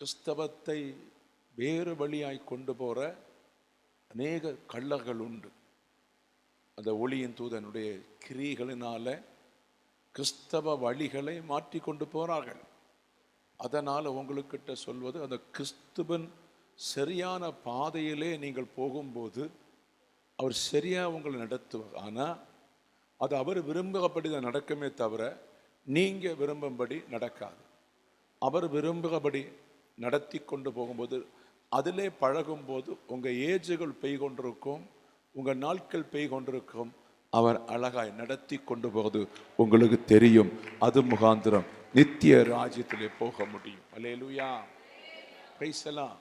கிறிஸ்தவத்தை வேறு வழியாய் கொண்டு போற அநேக கள்ளர்கள் உண்டு. அந்த ஒளியின் தூதனுடைய கிரிகளினால கிறிஸ்தவ வழிகளை மாற்றி கொண்டு போறார்கள். அதனால் உங்களுக்கிட்ட சொல்வது, அந்த கிறிஸ்துவன் சரியான பாதையிலே நீங்கள் போகும்போது அவர் சரியாக உங்களை நடத்துவார். ஆனால் அது அவர் விரும்புகிறபடி தான் நடக்குமே தவிர நீங்கள் விரும்பும்படி நடக்காது. அவர் விரும்புகிறபடி நடத்தி கொண்டு போகும்போது, அதிலே பழகும்போது உங்கள் ஏஜுகள் பெய் கொண்டிருக்கும், உங்கள் நாட்கள் பெய் கொண்டிருக்கும். அவர் அழகாய் நடத்தி கொண்டு போவது உங்களுக்கு தெரியும். அது முகாந்திரம் நித்திய ராஜ்யத்திலே போக முடியும். அல்லேலூயா, பிரைஸ் எல்லாம்.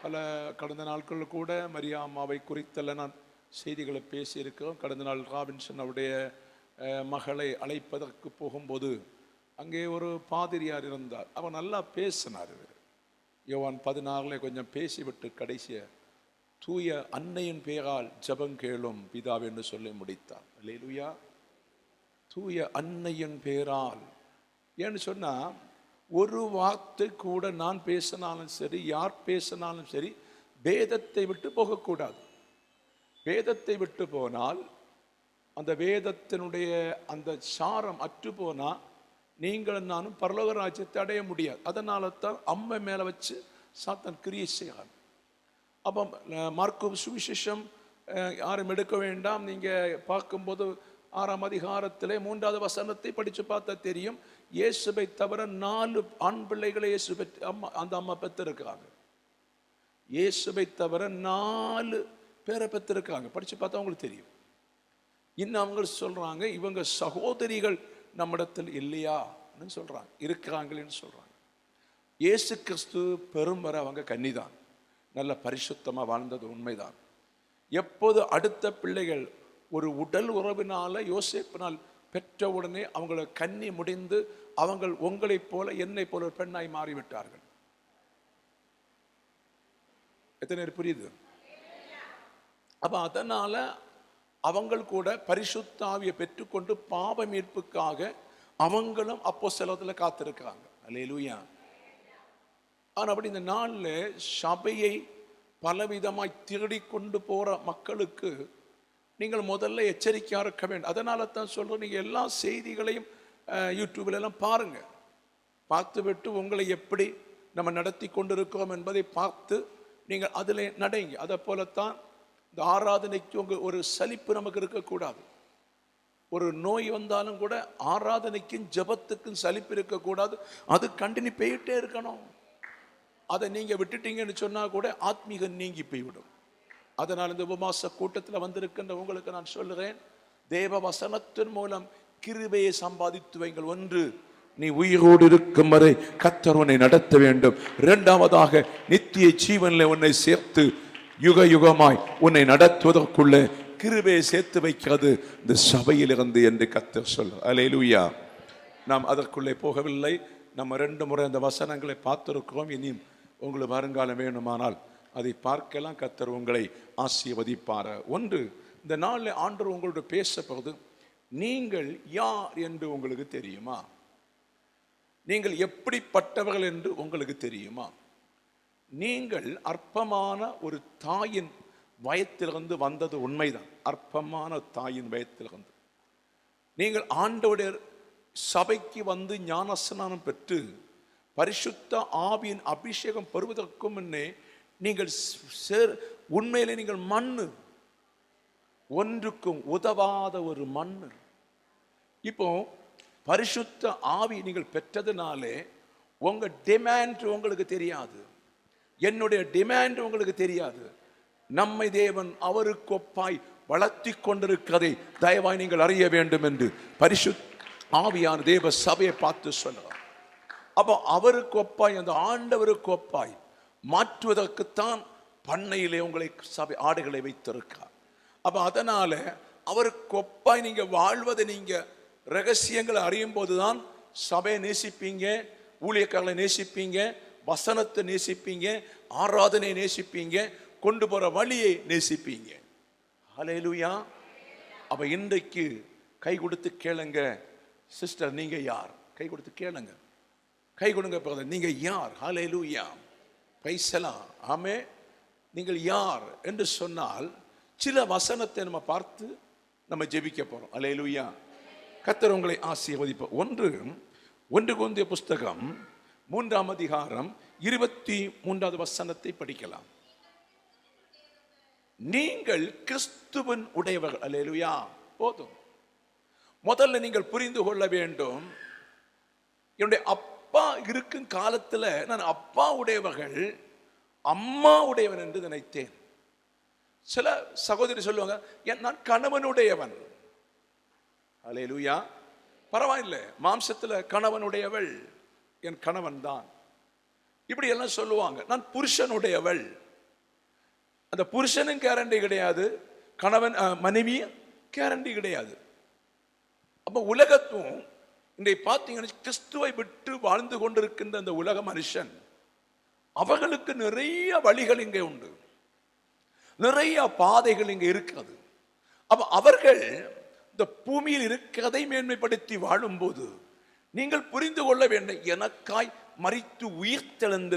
பல கடந்த நாட்களில் கூட மரியா அம்மாவை குறித்தல்ல நான் செய்திகளை பேசியிருக்கிறோம். கடந்த நாள் ராபின்சன் அவருடைய மகளை அழைப்பதற்கு போகும்போது அங்கே ஒரு பாதிரியார் இருந்தார். அவர் நல்லா பேசினார். யோவான் 16 கொஞ்சம் பேசிவிட்டு கடைசிய தூய அன்னையின் பெயரால் ஜெபம் கேளும் பிதாவே என்று சொல்லி முடித்தார். அல்லேலூயா, தூய அன்னையின் பெயரால். ஏன்னு சொன்னா, ஒரு வார்த்தை கூட நான் பேசினாலும் சரி, யார் பேசினாலும் சரி, வேதத்தை விட்டு போகக்கூடாது. வேதத்தை விட்டு போனால் அந்த வேதத்தினுடைய அந்த சாரம் அற்று போனால் நீங்கள் நானும் பரலோக ராஜ்யத்தை அடைய முடியாது. அதனால தான் அம்மை மேலே வச்சு சாத்தான் கிரியை செய்கிறான். அப்போ மார்க்கு சுவிசேஷம் யாரும் எடுக்க வேண்டாம். நீங்கள் பார்க்கும்போது 6ஆம் அதிகாரத்திலே 3வது வசனத்தை படித்து பார்த்தா தெரியும். இயேசுவை தவிர 4 ஆண் பிள்ளைகளை இயேசு அந்த அம்மா பெற்றிருக்கிறாங்க. இயேசுவை தவிர 4 பேரை பெற்றிருக்காங்க. படித்து பார்த்தா அவங்களுக்கு தெரியும். இன்னும் அவங்க சொல்கிறாங்க, இவங்க சகோதரிகள் நம்மிடத்தில் இல்லையான்னு சொல்கிறாங்க, இருக்கிறாங்களேன்னு சொல்கிறாங்க. இயேசு கிறிஸ்து பெரும் வரை அவங்க கன்னிதான், நல்ல பரிசுத்தமாக வாழ்ந்தது உண்மைதான். எப்போது அடுத்த பிள்ளைகள் ஒரு உடல் உறவினால யோசேப்பினால் பெற்ற உடனே அவங்கள கன்னி முடிந்து அவங்க உங்களைப் போல என்னை போல ஒரு பெண்ணாய் மாறிவிட்டார்கள். எத்தனை பேர் புரியுது? அப்ப அதனால அவங்கள் கூட பரிசுத்த ஆவியை பெற்றுக்கொண்டு பாவ மீட்புக்காக அவங்களும் அப்போஸ்தலத்துல காத்திருக்கிறாங்க. அல்லேலூயா. ஆனா அப்படி இந்த நாள்ல சபையை பலவிதமாய் திருடி கொண்டு போற மக்களுக்கு நீங்கள் முதல்ல எச்சரிக்கையா இருக்க வேண்டும். அதனால தான் சொல்றேன், நீங்க எல்லா செய்திகளையும் யூடியூப்ல எல்லாம் பாருங்க. பார்த்துவிட்டு உங்களை எப்படி நம்ம நடத்தி கொண்டிருக்கிறோம் என்பதை பார்த்து நீங்கள் அதில் நடைங்க. அதை போலத்தான் இந்த ஆராதனைக்கு ஒரு சலிப்பு நமக்கு இருக்கக்கூடாது. ஒரு நோய் வந்தாலும் கூட ஆராதனைக்கும் ஜபத்துக்கும் சலிப்பு இருக்கக்கூடாது. அது கண்டினியூ போயிட்டே இருக்கணும். அதை நீங்கள் விட்டுட்டீங்கன்னு சொன்னால் கூட ஆத்மீகம் நீங்கி போய்விடும். அதனால் இந்த உபவாச கூட்டத்தில் வந்திருக்கின்ற உங்களுக்கு நான் சொல்லுறேன், தேவ வசனத்தின் மூலம் கிருபையை சம்பாதித்து வைங்கள். ஒன்று, நீ உயிரோடு இருக்கும் வரை கர்த்தர் உன்னை நடத்த வேண்டும். இரண்டாவதாக, நித்திய ஜீவனில் உன்னை சேர்த்து யுக யுகமாய் உன்னை நடத்துவதற்குள்ள கிருபையை சேர்த்து வைக்கிறது இந்த சபையில் இருந்து என்று கர்த்தர் சொல்ல. அல்லேலூயா. நாம் அதற்குள்ளே போகவில்லை. நம்ம 2 முறை அந்த வசனங்களை பார்த்திருக்கிறோம். இனியும் உங்களுக்கு வருங்காலம் வேணுமானால் அதை பார்க்கலாம். கர்த்தர் உங்களை ஆசீர்வதிப்பார். ஒன்று, இந்த நாளில் ஆண்டவர் உங்களோட பேசப்போது, நீங்கள் யார் என்று உங்களுக்கு தெரியுமா? நீங்கள் எப்படிப்பட்டவர்கள் என்று உங்களுக்கு தெரியுமா? நீங்கள் அற்பமான ஒரு தாயின் வயத்திலிருந்து வந்தது உண்மைதான். அற்பமான தாயின் வயத்திலிருந்து நீங்கள் ஆண்டவருடைய சபைக்கு வந்து ஞானஸ்நானம் பெற்று பரிசுத்த ஆவியின் அபிஷேகம் பெறுவதற்கு முன்னே நீங்கள் உண்மையிலே நீங்கள் மண்ணு, ஒன்றுக்கும் உதவாத ஒரு மண்ணு. இப்போ பரிசுத்த ஆவி நீங்கள் பெற்றதுனாலே உங்க டிமாண்ட் உங்களுக்கு தெரியாது, என்னுடைய டிமாண்ட் உங்களுக்கு தெரியாது. நம்மை தேவன் அவருக்கு ஒப்பாய் வளர்த்தி கொண்டிருக்கிறதை தயவாய் நீங்கள் அறிய வேண்டும் என்று பரிசுத்த ஆவியான தேவ சபையை பார்த்து சொல்லுவார். அப்போ அவருக்கு ஒப்பாய், அந்த ஆண்டவருக்கு ஒப்பாய் மாற்றுவதற்குத்தான் பண்ணையிலே உங்களை சபை ஆடுகளை வைத்திருக்கார். அப்போ அதனால அவருக்கு ஒப்பாய் நீங்க வாழ்வதை நீங்க ரகசியங்களை அறியும் போதுதான் சபையை நேசிப்பீங்க, ஊழியக்காரர்களை நேசிப்பீங்க, வசனத்தை நேசிப்பீங்க, ஆராதனை நேசிப்பீங்க, கொண்டு போற வழியை நேசிப்பீங்க. ஹல்லேலூயா. அப்ப இன்றைக்கு கை கொடுத்து கேளுங்க, சிஸ்டர் நீங்க யார்? கை கொடுத்து கேளுங்க. கை கொடுங்க பிரதர். நீங்க யார்? ஹல்லேலூயா, பிரைஸ் தி லார்ட். ஆமே, நீங்கள் யார் என்று சொன்னால் சில வசனத்தை நம்ம பார்த்து நம்ம ஜெபிக்க போறோம். ஹல்லேலூயா. கர்த்தர் உங்களை ஆசீர்வதிப்பார். 1 கொரிந்தியர் புஸ்தகம் 3ஆம் அதிகாரம் 23வது வசனத்தை படிக்கலாம். நீங்கள் கிறிஸ்துவின் உடையவர்கள். ஹல்லேலூயா. போதும். முதல்ல நீங்கள் புரிந்து கொள்ள வேண்டும், என்னுடைய அப்பா இருக்கும் காலத்தில் நான் அப்பா உடையவர்கள் அம்மா உடையவன் என்று நினைத்தேன். சில சகோதரி சொல்லுவாங்க, நான் கணவனுடையவன். ஹல்லேலூயா. பரவாயில்லை, மாம்சத்தில் கணவனுடையவள் என் கணவன் தான், இப்படி எல்லாம் சொல்லுவாங்க. நான் புருஷனுடையவள், அந்த புருஷனும் கேரண்டி கிடையாது, கணவன் மனைவி கேரண்டி கிடையாது. அப்ப உலகத்துவம் இன்றைய பார்த்தீங்கன்னா கிறிஸ்துவை விட்டு வாழ்ந்து கொண்டிருக்கின்ற அந்த உலக மனுஷன், அவர்களுக்கு நிறைய வழிகள் இங்கே உண்டு, நிறைய பாதைகள் இங்கே இருக்கிறது. அப்ப அவர்கள் இந்த பூமியில் இருக்கிறதை மேன்மைப்படுத்தி வாழும்போது நீங்கள் புரிந்து கொள்ள வேண்டும், எனக்காய் மரித்து உயிர்த்தெழுந்த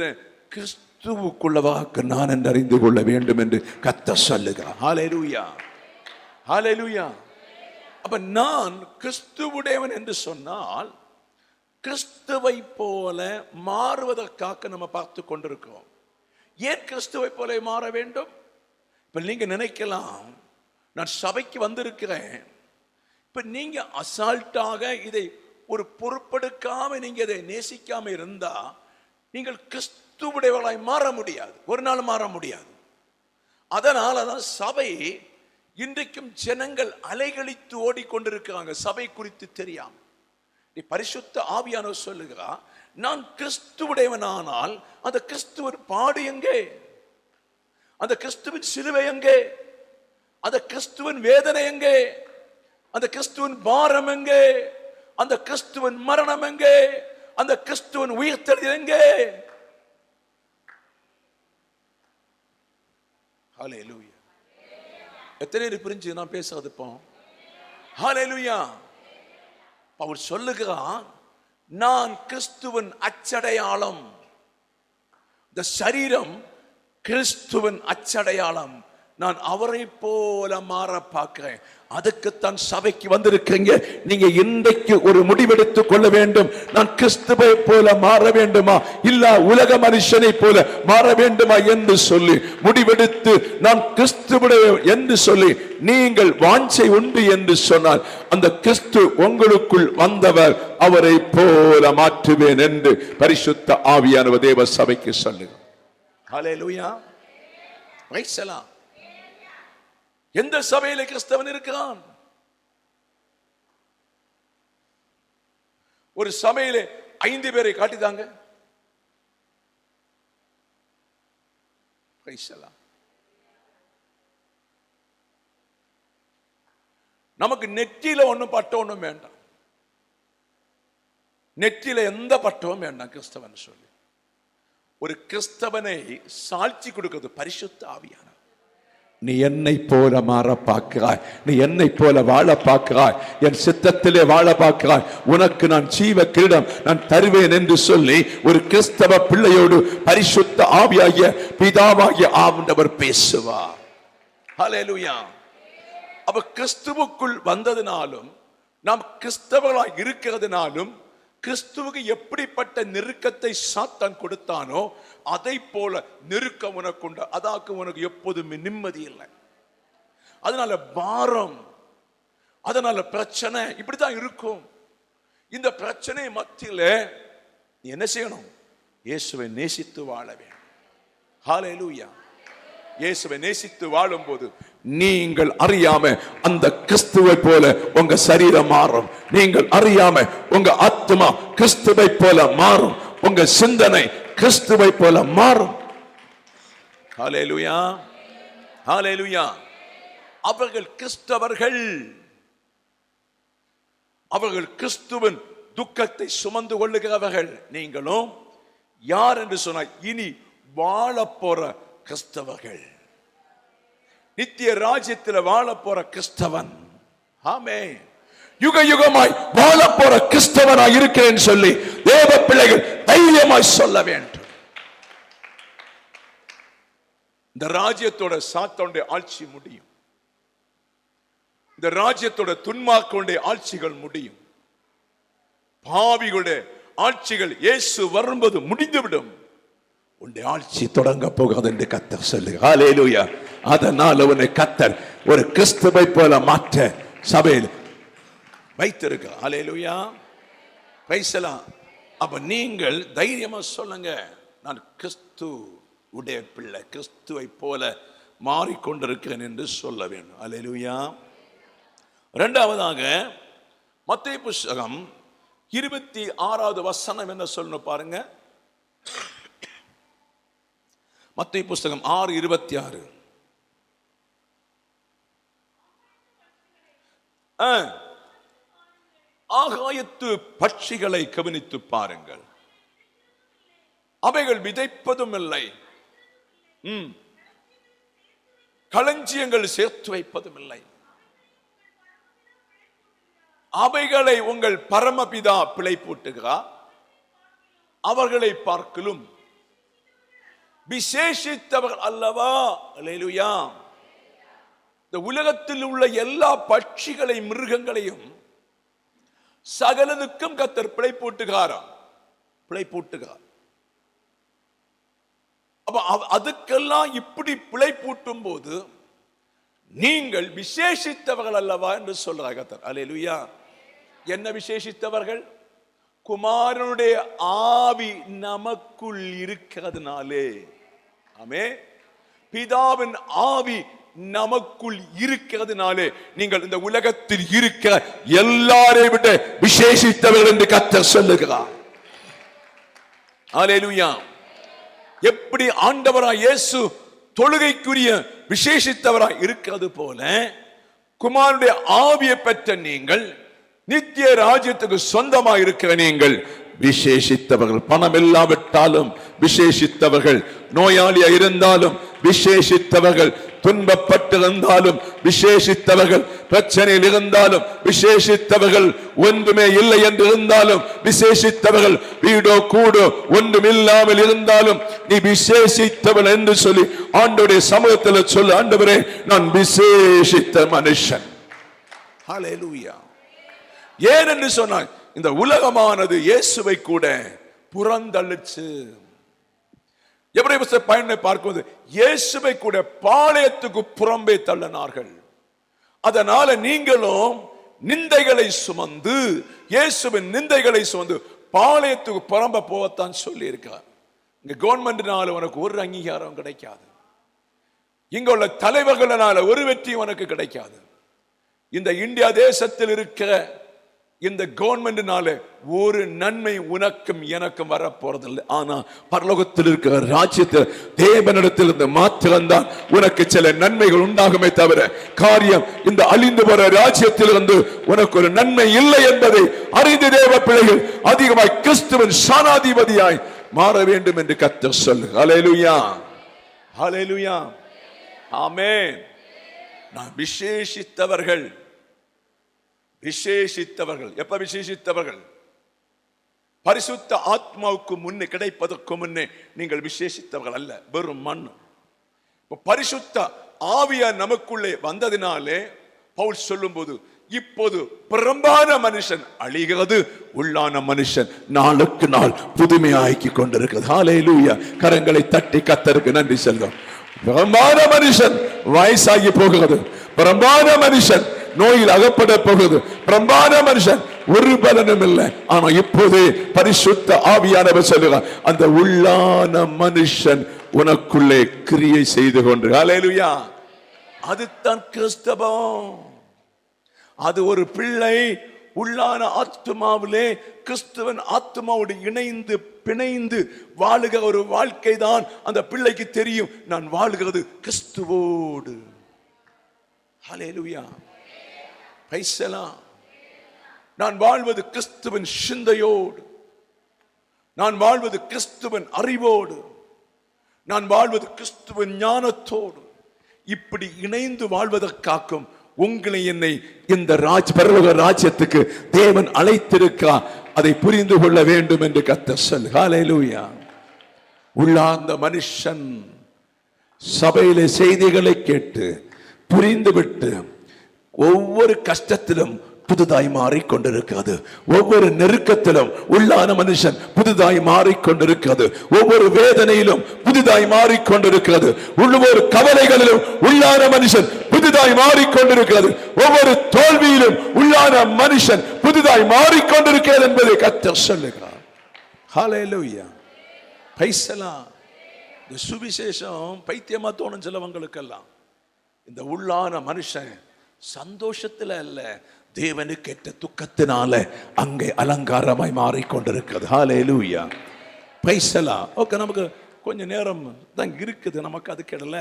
கிறிஸ்துவுக்குள்ளவாக நான் என்று அறிந்து கொள்ள வேண்டும் என்று கர்த்தர் சொல்லுகிறார். ஹல்லேலூயா, ஹல்லேலூயா. அப்ப நான் கிறிஸ்துவுடையவன் என்று சொன்னால் கிறிஸ்துவை போல மாறுவதற்காக நம்ம பார்த்து கொண்டிருக்கிறோம். ஏன் கிறிஸ்துவை போல மாற வேண்டும்? இப்ப நீங்க நினைக்கலாம், நான் சபைக்கு வந்திருக்கிறேன், இப்ப நீங்க அசால்ட்டாக இதை ஒரு பொறுப்பெடுக்காம நீங்க இதை நேசிக்காம இருந்தா நீங்கள் கிறிஸ்துவுடையவர்களாய் மாற முடியாது, ஒரு நாள் மாற முடியாது. அதனாலதான் சபை இன்றைக்கும் ஜனங்கள் அலைகளித்து ஓடிக்கொண்டிருக்கிறாங்க, சபை குறித்து தெரியாம. பரிசுத்த ஆவியானவர் சொல்லுகிறார், நான் கிறிஸ்துவுடையவனானால் அந்த கிறிஸ்துவின் பாடு எங்கே, அந்த கிறிஸ்துவின் சிலுவை எங்கே, அந்த கிறிஸ்துவின் வேதனை எங்கே, அந்த கிறிஸ்துவின் பாரம் எங்கே, அந்த கிறிஸ்துவின் மரணம் எங்கே, அந்த கிறிஸ்துவின் உயிர்த்தெழுதல் எங்கே? ஹல்லேலூயா. எத்தனை பேர் புரிஞ்சு நான் பேசுறது இப்போ? ஹல்லேலூயா. அவர் சொல்லுகிறான், நான் கிறிஸ்துவின் அச்சடையாளம், இந்த சரீரம் கிறிஸ்துவின் அச்சடையாளம், நான் அவரை போல மாற பார்க்கிறேன். அதுக்குத்தான் சபைக்கு வந்திருக்கீங்க. நீங்க இன்றைக்கு ஒரு முடிவெடுத்துக் கொள்ள வேண்டும், நான் கிறிஸ்துவை போல மாற வேண்டுமா, இல்ல உலக மனுஷனை போல மாற வேண்டுமா என்று சொல்லி முடிவெடுத்து நான் கிறிஸ்துவுடைய என்று சொல்லி நீங்கள் வாஞ்சை உண்டு என்று சொன்னால் அந்த கிறிஸ்து உங்களுக்குள் வந்தவர், அவரை போல மாற்றுவேன் என்று பரிசுத்த ஆவியானவர் தேவ சபைக்கு சொல்லுங்க. ஹல்லேலூயா, பிரைஸ் தி லார்ட். எந்த சபையில கிறிஸ்தவன் இருக்கிறான்? ஒரு சபையில 5 பேரை காட்டிதாங்க. நமக்கு நெற்றியில ஒண்ணும் பட்டம் ஒண்ணும் வேண்டாம், நெற்றியில எந்த பட்டமும் வேண்டாம் கிறிஸ்தவன் சொல்லி. ஒரு கிறிஸ்தவனை சாட்சி கொடுக்கிறது பரிசுத்த ஆவியானவர். நீ என்னை போல மாற பார்க்கிறாய், நீ என்னை போல வாழ பார்க்கிறாய், என் சித்தத்திலே வாழ பார்க்கிறாய், உனக்கு நான் ஜீவ கிரீடம் நான் தருவேன் என்று சொல்லி ஒரு கிறிஸ்தவ பிள்ளையோடு பரிசுத்த ஆவியாகிய பிதாவாகிய ஆண்டவர் பேசுவார். ஹல்லேலூயா. அப்ப கிறிஸ்துவுக்குள் வந்ததினாலும் நாம் கிறிஸ்தவர்களாய் இருக்கிறதுனாலும் கிறிஸ்துவுக்கு எப்படிப்பட்ட நெருக்கத்தை சாத்தான் கொடுத்தானோ அதை போல நெருக்கம் உனக்கு உண்டு. அதாக்கு உனக்கு எப்போதுமே நிம்மதி இல்லை, அதனால பாரம், அதனால பிரச்சனை, இப்படிதான் இருக்கும். இந்த பிரச்சனை மத்தியில நீ என்ன செய்யணும்? இயேசுவை நேசித்து வாழ வேண்டும். ஹல்லேலூயா. இயேசுவை நேசித்து வாழும் போது நீங்கள் அறியாம அந்த கிறிஸ்துவை போல உங்க சரீரம் மாறும், நீங்கள் அறியாம உங்க ஆத்மா கிறிஸ்துவை போல மாறும், உங்க சிந்தனை கிறிஸ்துவை போல மாறும். ஹல்லேலூயா, ஹல்லேலூயா. அவர்கள் கிறிஸ்தவர்கள், அவர்கள் கிறிஸ்துவின் துக்கத்தை சுமந்து கொள்ளுகிறவர்கள். நீங்களும் யார் என்று சொன்னால் இனி வாழ போற கிறிஸ்தவர்கள், நித்திய ராஜ்யத்தில் வாழ போற கிறிஸ்தவன். ஆமென். யுக யுகமாய் வாழ போற கிறிஸ்தவனாய் இருக்கிறேன் சொல்லி தேவ பிள்ளைகள் தைரியமாய் சொல்ல வேண்டும். இந்த ராஜ்யத்தோட சாத்தானுடைய ஆட்சி முடியும். இந்த ராஜ்யத்தோட துன்மார்க்கனுடைய ஆட்சிகள் முடியும். பாவிகளுடைய ஆட்சிகள் இயேசு வரும்போது முடிந்துவிடும். உன்னுடைய ஆட்சி தொடங்க போகாது என்று கர்த்தர் சொல்லுங்க. ஹல்லேலூயா. அதனால் உன்னை கர்த்தர் ஒரு கிறிஸ்துவை போல மாற்ற சபையில் வைத்திருக்க. ஹல்லேலூயா. பிரைஸ்-தி-லார்ட். அப்ப நீங்கள் தைரியமா சொல்லுங்க, நான் கிறிஸ்து உடைய பிள்ளை, கிறிஸ்துவை போல மாறிக்கொண்டிருக்கிறேன் என்று சொல்ல வேண்டும். ஹல்லேலூயா. இரண்டாவதாக மத்தேயு புத்தகம் 26வது வசனம் என்ன சொல்லணும் பாருங்க. மத்தேயு புத்தகம் 6:26. ஆகாயத்து பட்சிகளை கவனித்து பாருங்கள், அவைகள் விதைப்பதும் இல்லை, களஞ்சியங்கள் சேர்த்து வைப்பதும் இல்லை, அவைகளை உங்கள் பரமபிதா பிழைப்பூட்டுகிறார். அவர்களை பார்க்கலும் விசேஷித்தவர்கள் அல்லவா. அல்லேலூயா. இந்த உலகத்தில் உள்ள எல்லா பட்சிகளை மிருகங்களையும் சகலதுக்கும் கர்த்தர் பிழைப்பூட்டுகிறாராம். பிழைப்பூட்டுகிறார். அப்ப அதுக்கெல்லாம் இப்படி பிழைப்பூட்டும் போது நீங்கள் விசேஷித்தவர்கள் அல்லவா என்று சொல்றார் கர்த்தர். அல்லேலூயா. என்ன விசேஷித்தவர்கள்? குமாரனுடைய ஆவி நமக்குள் இருக்கிறதுனாலே. ஆமென். பிதாவின் ஆவி நமக்குள் இருக்கிறதுனாலே நீங்கள் இந்த உலகத்தில் இருக்கிற எல்லாரை விட விசேஷித்தவர்கள் என்று கர்த்தர் சொல்லுகிறார். அல்லேலூயா. எப்படி ஆண்டவராய் இயேசு தொழுகைக்குரிய விசேஷித்தவராய் இருக்கிறது போல குமாரனுடைய ஆவியை பெற்ற நீங்கள் நித்திய ராஜ்யத்துக்கு சொந்தமாக இருக்கிற நீங்கள் விசேஷித்தவர்கள். பணம் இல்லாவிட்டாலும் விசேஷித்தவர்கள், நோயாளியா இருந்தாலும் விசேஷித்தவர்கள், துன்பப்பட்டிருந்தாலும் விசேஷித்தவர்கள், பிரச்சனையில் இருந்தாலும் விசேஷித்தவர்கள், ஒன்றுமே இல்லை என்று இருந்தாலும் விசேஷித்தவர்கள், வீடோ கூடோ ஒன்றும் இல்லாமல் இருந்தாலும் நீ விசேஷித்தவள் என்று சொல்லி ஆண்டவருடைய சமூகத்தில் சொல்லு, ஆண்டவரே நான் விசேஷித்த மனுஷன். ஹல்லேலூயா. ஏன் என்று சொன்னாய், இந்த உலகமானது இயேசுவை கூட புறந்தள்ளிச்சு. எபிரேய புத்தக பயனை பார்க்கும்போது இயேசுவை கூட பாளையத்துக்கு புறம்பே தள்ளினார்கள். அதனால நீங்களும் நிந்தைகளை சுமந்து, இயேசுவின் நிந்தைகளை சுமந்து பாளையத்துக்கு புறம்ப போகத்தான் சொல்லி இருக்கார். இங்க கவர்மெண்ட்னால உனக்கு ஒரு அங்கீகாரம் கிடைக்காது. இங்க உள்ள தலைவர்களால ஒரு வெற்றி உனக்கு கிடைக்காது. இந்த இந்தியா தேசத்தில் இருக்கிற இந்த கவர்மெண்ட்னால ஒரு நன்மை உனக்கும் எனக்கும் வர போறதில்லை. ஆனா பரலோகத்தில் இருக்கிற ராஜ்யத்தில் தேவனிடத்தில் இருந்து மாத்திரம்தான் உனக்கு சில நன்மைகள் உண்டாகுமே தவிர காரியம் இந்த அழிந்து போற ராஜ்யத்தில் இருந்து உனக்கு ஒரு நன்மை இல்லை என்பதை அறிந்து தேவ பிள்ளைகள் அதிகமாய் கிறிஸ்துவின் சானாதிபதியாய் மாற வேண்டும் என்று கர்த்தர் சொல்லு. ஹல்லேலூயா. ஹல்லேலூயா. ஆமென். நான் விசேஷித்தவர்கள். விசேஷித்தவர்கள் எப்ப விசேஷித்தவர்கள்? பரிசுத்த ஆத்மாவுக்கு முன்னே கிடைப்பதற்கு முன்னே நீங்கள் விசேஷித்தவர்கள் அல்ல, வெறும் மண். பரிசுத்த ஆவியா நமக்குள்ளே வந்ததினாலே பவுல் சொல்லும் போது இப்போது புறம்பான மனுஷன் அழிகிறது, உள்ளான மனுஷன் நாளுக்கு நாள் புதுமையாக்கி கொண்டிருக்கிறது. ஹல்லேலூயா. கரங்களை தட்டி கர்த்தருக்கு நன்றி சொல்லுவோம். புறம்பான மனுஷன் வயசாகி போகிறது, புறம்பான மனுஷன் நோயில் அகப்பட போகுது, பிரம்பான மனுஷன் ஒரு பலனும் இல்லை. ஆனா இப்போது பரிசுத்த ஆவியானவர் சொல்லுகிறார், அந்த உள்ளான மனுஷன் உனக்குள்ளே கிரியை செய்து கொண்டு. ஹல்லேலூயா. அதுதான் கிறிஸ்தவம். அது ஒரு பிள்ளை உள்ளான ஆத்மாவிலே கிறிஸ்துவன் ஆத்மாவோடு இணைந்து பிணைந்து வாழுகிற ஒரு வாழ்க்கை தான் அந்த பிள்ளைக்கு தெரியும். நான் வாழுகிறது கிறிஸ்துவோடு. ஹல்லேலூயா. நான் வாழ்வது கிறிஸ்துவின் சிந்தையோடு, நான் வாழ்வது கிறிஸ்துவின் அறிவோடு, நான் வாழ்வது கிறிஸ்துவின் ஞானத்தோடு. இப்படி இணைந்து வாழ்வதற்காக்கும் உங்களை என்னை இந்த பரலோக ராஜ்யத்துக்கு தேவன் அழைத்திருக்கா, அதை புரிந்து கொள்ள வேண்டும் என்று கர்த்தர் சொல். ஹல்லேலூயா. உள்ளார்ந்த மனுஷன் சபையிலே செய்திகளை கேட்டு புரிந்துவிட்டு ஒவ்வொரு கஷ்டத்திலும் புதுதாய் மாறிக்கொண்டிருக்கிறது. ஒவ்வொரு நெருக்கத்திலும் உள்ளான மனுஷன் புதுதாய் மாறிக்கொண்டிருக்கிறது. ஒவ்வொரு வேதனையிலும் புதுதாய் மாறிக்கொண்டிருக்கிறது. ஒவ்வொரு கவலைகளிலும் உள்ளான மனுஷன் புதுதாய் மாறிக்கொண்டிருக்கிறது. ஒவ்வொரு தோல்வியிலும் உள்ளான மனுஷன் புதுதாய் மாறிக்கொண்டிருக்கிறது என்பதை கர்த்தர் சொல்லுகிறார். ஹல்லேலூயா. பைசலாம். இந்த சுவிசேஷம் பைத்தியமா தோணும் சிலவங்களுக்கெல்லாம். இந்த உள்ளான மனுஷன் சந்தோஷத்துல அல்ல, தேவனுக்கு ஏற்ற துக்கத்தினால அங்கே அலங்காரமாய் மாறிக்கொண்டிருக்கிறது. ஹல்லேலூயா. பைசலாம். ஓகே, நமக்கு கொஞ்சம் நேரம் தான் இருக்குது. நமக்கு அதுக்கிடல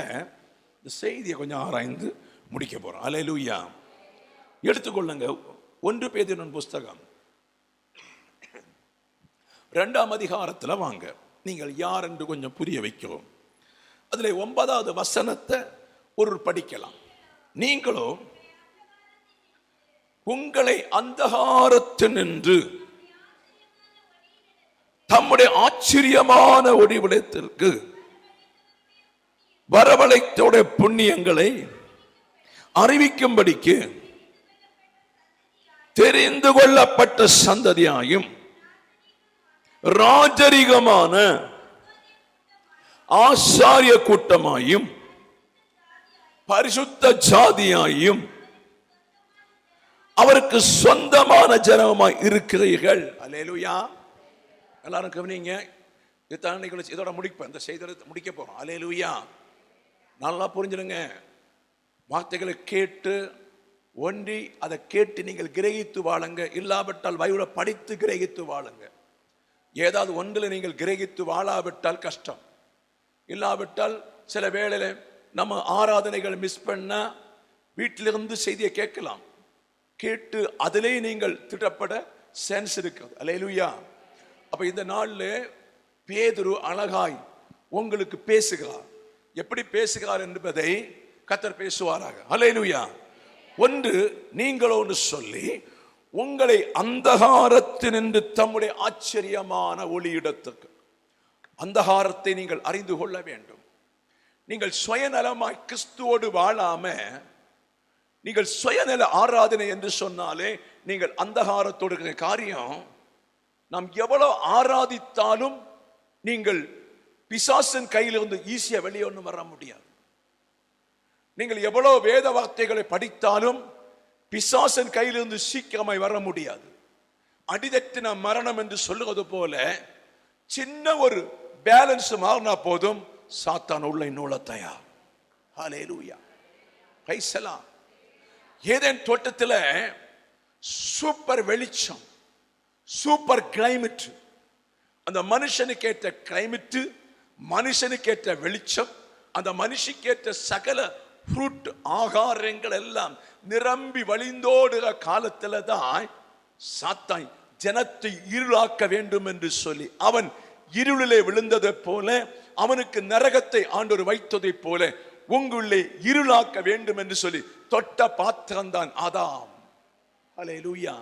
இந்த செய்தியை கொஞ்சம் ஆராய்ந்து முடிக்க போறோம். ஹல்லேலூயா. எடுத்துக்கொள்ளுங்க 1 பேதுரு புஸ்தகம் 2ஆம் அதிகாரத்தில் வாங்க. நீங்கள் யார் என்று கொஞ்சம் புரிய வைக்கிறோம். அதில் 9வது வசனத்தை ஒரு படிக்கலாம். நீங்களோ உங்களை அந்தகாரத்தினின்று தம்முடைய ஆச்சரியமான ஒளிவிடத்திற்கு வரவழைத்தோட புண்ணியங்களை அறிவிக்கும்படிக்கு தெரிந்து கொள்ளப்பட்ட சந்ததியாயும் ராஜரிகமான ஆசாரிய கூட்டமாயும் பரிசுத்த ஜாதியாயும் அவருக்கு சொந்தமான ஜனமாய் இருக்கிறீர்கள். அல்லேலூயா. எல்லாரும் கவனிங்க. இதோட முடிப்பேன். இந்த செய்தியை முடிக்க போறோம். அல்லேலூயா. நல்லா புரிஞ்சிடுங்க. வார்த்தைகளை கேட்டு ஒன்றி அதை கேட்டு நீங்கள் கிரகித்து வாழுங்க. இல்லாவிட்டால் வயிறு படித்து கிரகித்து வாழுங்க. ஏதாவது ஒன்றில் நீங்கள் கிரகித்து வாழாவிட்டால் கஷ்டம். இல்லாவிட்டால் சில வேளையில நம்ம ஆராதனைகள் மிஸ் பண்ண வீட்டிலிருந்து செய்தியை கேட்கலாம். கேட்டு அதிலே நீங்கள் திட்டப்பட சென்ஸ் இருக்கிறது. அல்லேலூயா. அப்ப இந்த நாளில் பேதுரு அழகாய் உங்களுக்கு பேசுகிறார். எப்படி பேசுகிறார் என்பதை கர்த்தர் பேசுவாராக. அல்லேலூயா. ஒன்று நீங்களோடு சொல்லி உங்களை அந்தகாரத்தினின்று தம்முடைய ஆச்சரியமான ஒளியிடத்துக்கு. அந்தகாரத்தை நீங்கள் அறிந்து கொள்ள வேண்டும். நீங்கள் சுயநலமாய் கிறிஸ்துவோடு வாழாம நீங்கள் சுயநல ஆராதனை என்று சொன்னாலே நீங்கள் அந்தகாரத்தோடு காரியம். நாம் எவ்வளவு ஆராதித்தாலும் நீங்கள் பிசாசின் கையிலிருந்து ஈஸியா வெளியே ஒன்றும் வர முடியாது. நீங்கள் எவ்வளவு வேத வார்த்தைகளை படித்தாலும் பிசாசின் கையிலிருந்து சீக்கிரமாய் வர முடியாது. அடிதட்டின மரணம் என்று சொல்லுவது போல சின்ன ஒரு பேலன்ஸ் மாறினா போதும் சாத்தான் உள்ள நூல தயார். ஹல்லேலூயா. பைசலாம். ஏதேன் தோட்டத்தில் சூப்பர் வெளிச்சம், சூப்பர் கிளைமேட். அந்த மனுஷனுக்கு ஏற்ற கிளைமேட், மனுஷனுக்கு ஏற்ற வெளிச்சம், அந்த மனுஷனுக்கு ஏற்ற சகல ஃப்ரூட் ஆகாரங்கள் எல்லாம் நிரம்பி வழிந்தோடுகிற காலத்துல தான் சாத்தான் ஜனத்தை இருளாக்க வேண்டும் என்று சொல்லி அவன் இருளிலே விழுந்ததை போல, அவனுக்கு நரகத்தை ஆண்டவர் வைத்ததை போல உங்களுள்ளே இருளாக்க வேண்டும் என்று சொல்லி தொட்ட பாத்திரம் தான் ஆதாம். அல்லேலூயா.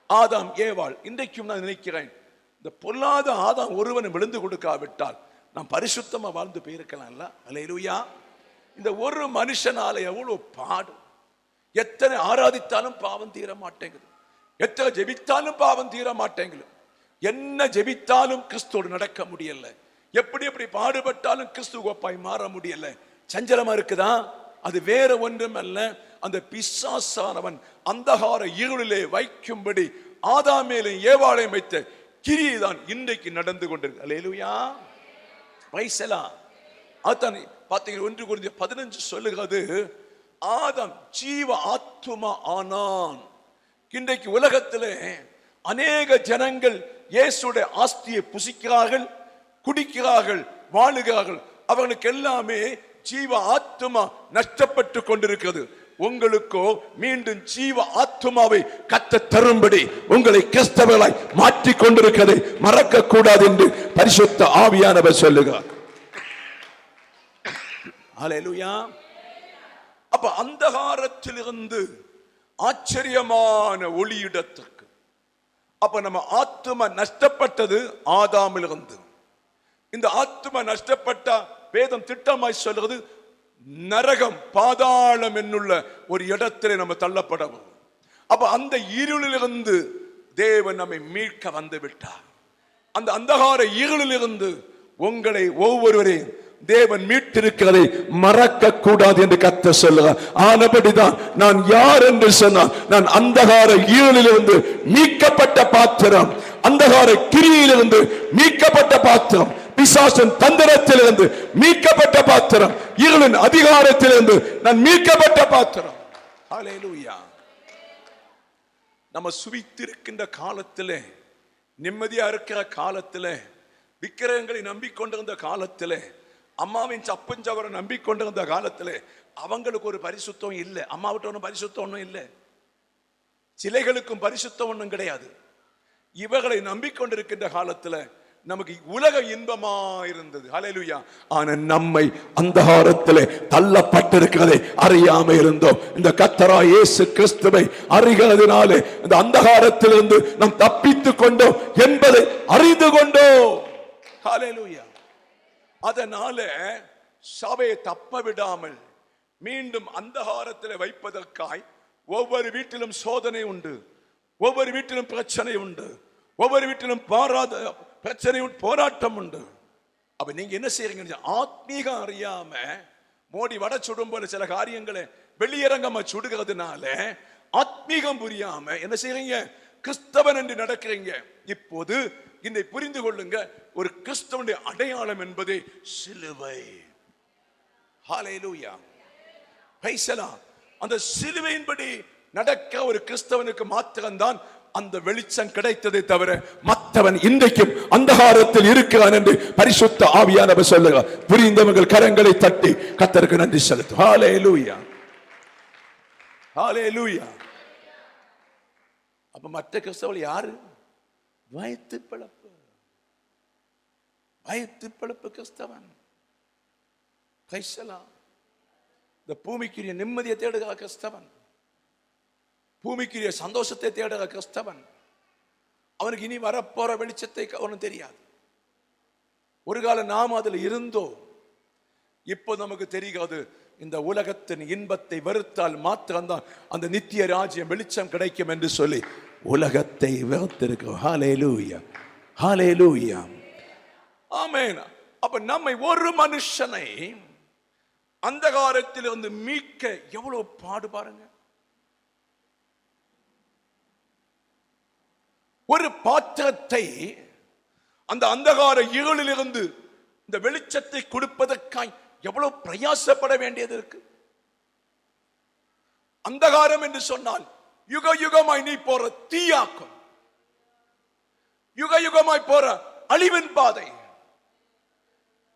ஆதாம் ஏவாள். இன்றைக்கும் நான் நினைக்கிறேன், இந்த பொல்லாத ஆதாம் ஒருவன் விழுந்து கொடுக்காவிட்டால் நாம் பரிசுத்தமா வாழ்ந்து போயிருக்கலாம்ல. அல்லேலூயா. இந்த ஒரு மனுஷனால எவ்வளவு பாடு. எத்தனை ஆராதித்தாலும் பாவம் தீர மாட்டேங்குது. எத்தனை ஜெபித்தாலும் பாவம் தீர மாட்டேங்குது. என்ன ஜெபித்தாலும் கிறிஸ்துவோடு நடக்க முடியல. எப்படி எப்படி பாடுபட்டாலும் கிறிஸ்து கோப்பாய் மாற முடியல. சஞ்சலமா இருக்குதா? அது வேற ஒன்றும் அல்ல, அந்த பிசாசானவன் அந்தகார இருளிலே வைக்கும்படி ஆதாமேலும் ஏவாளையும் வைத்த கிரியை தான் இன்றைக்கு நடந்து கொண்டிருக்கு. அல்லேலூயா. வைசலா. அதான் பார்த்தீங்கன்னா 1 கொரிந்தியர் 15 சொல்லுகிறது, ஆதாம் ஜீவ ஆத்துமா ஆனான். இன்றைக்கு உலகத்திலே அநேக ஜனங்கள் இயேசுடைய ஆஸ்தியை புசிக்கிறார்கள், குடிக்கிறார்கள், வாழுகிறார்கள். அவர்களுக்கு எல்லாமே ஜீவ ஆத்துமா நஷ்டப்பட்டு கொண்டிருக்கிறது. உங்களுக்கோ மீண்டும் ஜீவ ஆத்துமாவை கத்த தரும்படி உங்களை கிறிஸ்தவர்களாய் மாற்றிக் கொண்டிருக்கிறதை மறக்க கூடாது என்று பரிசுத்த ஆவியானவர் சொல்லுகிறார். ஹல்லேலூயா. அப்ப அந்தகாரத்திலிருந்து ஆச்சரியமான ஒளியிடத்திற்கு. அப்ப நம்ம ஆத்தும நஷ்டப்பட்டது ஆதாமிலிருந்து. இந்த ஆத்தும நஷ்டப்பட்ட வேதம் திட்டமாய் சொல்றது நரகம், பாதாளம் என்னுள்ள ஒரு இடத்திலே நம்ம தள்ளப்படவும். அப்ப அந்த இருளிலிருந்து தேவன் நம்மை மீட்க வந்து விட்டார். அந்த அந்தகார இருளிலிருந்து உங்களை ஒவ்வொருவரையும் தேவன் மீட்டிருக்கிறதை மறக்க கூடாது என்று கர்த்தர் சொல்லுகிறார். ஆனபடிதான் நான் யார் என்று சொன்னால், நான் அந்தகார இருளிலிருந்து மீட்கப்பட்ட பாத்திரம், அந்தகார கிரியிலிருந்து மீட்கப்பட்ட பாத்திரம், பிசாசின் தந்திரத்திலிருந்து மீட்கப்பட்ட பாத்திரம், இருளின் அதிகாரத்திலிருந்து நான் மீட்கப்பட்ட பாத்திரம். ஹல்லேலூயா. நம்ம சுவித்திருக்கின்ற காலத்திலே, நிம்மதியா இருக்கிற காலத்திலே, விக்கிரகங்களை நம்பிக்கொண்டிருந்த காலத்திலே, அம்மாவின் சப்பஞ்சவரை நம்பிக்கொண்டிருந்த காலத்திலே அவங்களுக்கு ஒரு பரிசுத்தம் இல்லை. அம்மாவிட்ட ஒன்றும் பரிசுத்தம் ஒன்றும் இல்லை, சிலைகளுக்கும் பரிசுத்தம் ஒன்றும் கிடையாது. இவர்களை நம்பிக்கொண்டிருக்கின்ற காலத்துல நமக்கு உலக இன்பமா இருந்தது. ஹல்லேலூயா. ஆனா நம்மை அந்தகாரத்திலே தள்ளப்பட்டிருக்கிறதை அறியாம இருந்தோம். இந்த கர்த்தராகிய இயேசு கிறிஸ்துவை அறிகிறதினாலே இந்த அந்தகாரத்திலிருந்து நாம் தப்பித்துக் கொண்டோம் என்பதை அறிந்து கொண்டோம். ஹல்லேலூயா. அதனால சபையை தப்ப விடாமல் மீண்டும் அந்தகாரத்தில் வைப்பதற்காய் ஒவ்வொரு வீட்டிலும் சோதனை உண்டு, ஒவ்வொரு வீட்டிலும் பிரச்சனை உண்டு, ஒவ்வொரு வீட்டிலும் பிரச்சனை போராட்டம் உண்டு. அப்ப நீங்க என்ன செய்றீங்க? ஆத்மீகம் அறியாம மோடி வட சுடும் போல சில காரியங்களை வெளியரங்கமா சுடுகிறதுனால ஆத்மீகம் புரியாம என்ன செய்றீங்க? கிறிஸ்தவன் என்று நடக்கிறீங்க. இப்போது இதை புரிந்து கொள்ளுங்க, ஒரு கிறிஸ்தவனுடைய அடையாளம் என்பது சிலுவை. ஹல்லேலூயா. Praise the Lord. அந்த சிலுவையின்படி நடக்க ஒரு கிறிஸ்தவனுக்கு மாத்திரம்தான் அந்த வெளிச்சம் கிடைத்ததை தவிர மற்றவன் இன்றைக்கும் அந்தகாரத்தில் இருக்கிறான் என்று பரிசுத்த ஆவியானவர் சொல்லுகிறார். புரிந்தவர்கள் கரங்களை தட்டி கர்த்தருக்கு நன்றி செலுத்து. ஹல்லேலூயா. ஹல்லேலூயா. அப்ப மற்ற கிறிஸ்தவர்கள் யாரு? வயிற்று பிளப்பு, வயிற்று பிளப்பு கிறிஸ்தவன். Price the Lord. இந்த பூமிக்குரிய நிம்மதியை தேடுகிற கிறிஸ்தவன், பூமிக்குரிய சந்தோஷத்தை தேடுகிற கிறிஸ்தவன், அவனுக்கு இனி வரப்போற வெளிச்சத்தை அவனுக்கு தெரியாது. ஒரு காலம் நாம் அதில் இருந்தோம், இப்போ நமக்கு தெரியாது. இந்த உலகத்தின் இன்பத்தை வெறுத்தால் மாத்திரம்தான் அந்த நித்திய ராஜ்யம் வெளிச்சம் கிடைக்கும் என்று சொல்லி உலகத்தை வெறுத்திருக்கிறோம். ஹல்லேலூயா. ஹல்லேலூயா. ஆமென். அப்ப நம்மை ஒரு மனுஷனை அந்தகாரத்தில் இருந்து மீட்க எவ்வளவு பாடு பாருங்க. ஒரு பாத்திரத்தை அந்த அந்தகார இருளிலிருந்து இந்த வெளிச்சத்தை கொடுப்பதற்காய் எவ்வளவு பிரயாசப்பட வேண்டியது இருக்கு. அந்தகாரம் என்று சொன்னால் யுக யுகமாய் நீ போற தீயாக்கும், யுக யுகமாய் போற அழிவின் பாதை.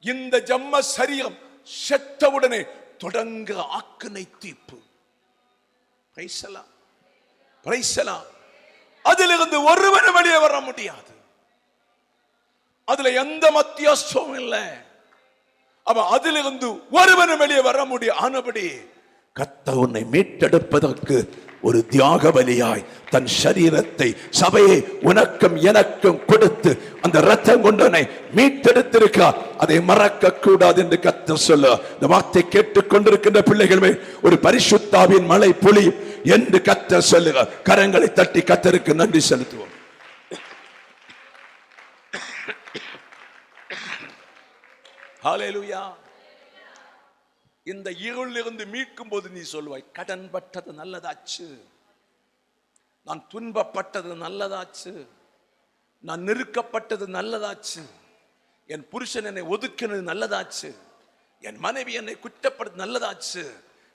இந்த ஜம்ம சரீரம் செத்தவுடனே தொடங்க ஆக்கினை தீர்ப்பு. Price the Lord. Praise the Lord. அதிலிருந்து ஒருவனும் வெளியே வர முடியாது. அதுல எந்த மத்தியஸ்தமும் இல்லை. அப்ப அதிலிருந்து ஒருவனும் வெளியே வர முடியும். ஆனபடி கர்த்தர் உன்னை மீட்டெடுப்பதற்கு ஒரு தியாக பலியாய் தன் சரீரத்தை, சபையை உனக்கும் எனக்கும் கொடுத்து அந்த இரத்தம் கொண்டவனை மீட்டெடுத்திருக்கிறார். அதை மறக்க கூடாது என்று கர்த்தர் சொல்ல. இந்த வார்த்தை கேட்டுக் கொண்டிருக்கின்ற பிள்ளைகளுமே ஒரு பரிசுத்தாவின் மழை பொழியும் என்று கர்த்தர் சொல்லுகிறார். கரங்களை தட்டி கர்த்தருக்கு நன்றி செலுத்துவோம். ஹல்லேலூயா. இந்த இருளிலிருந்து மீட்கும் போது நீ சொல்வாய், கடன் பட்டது நல்லதாச்சு, நான் துன்பப்பட்டது நல்லதாச்சு, நான் நெருக்கப்பட்டது நல்லதாச்சு, என் புருஷன் என்னை ஒதுக்கினது நல்லதாச்சு, என் மனைவி என்னை குற்றப்படுது நல்லதாச்சு.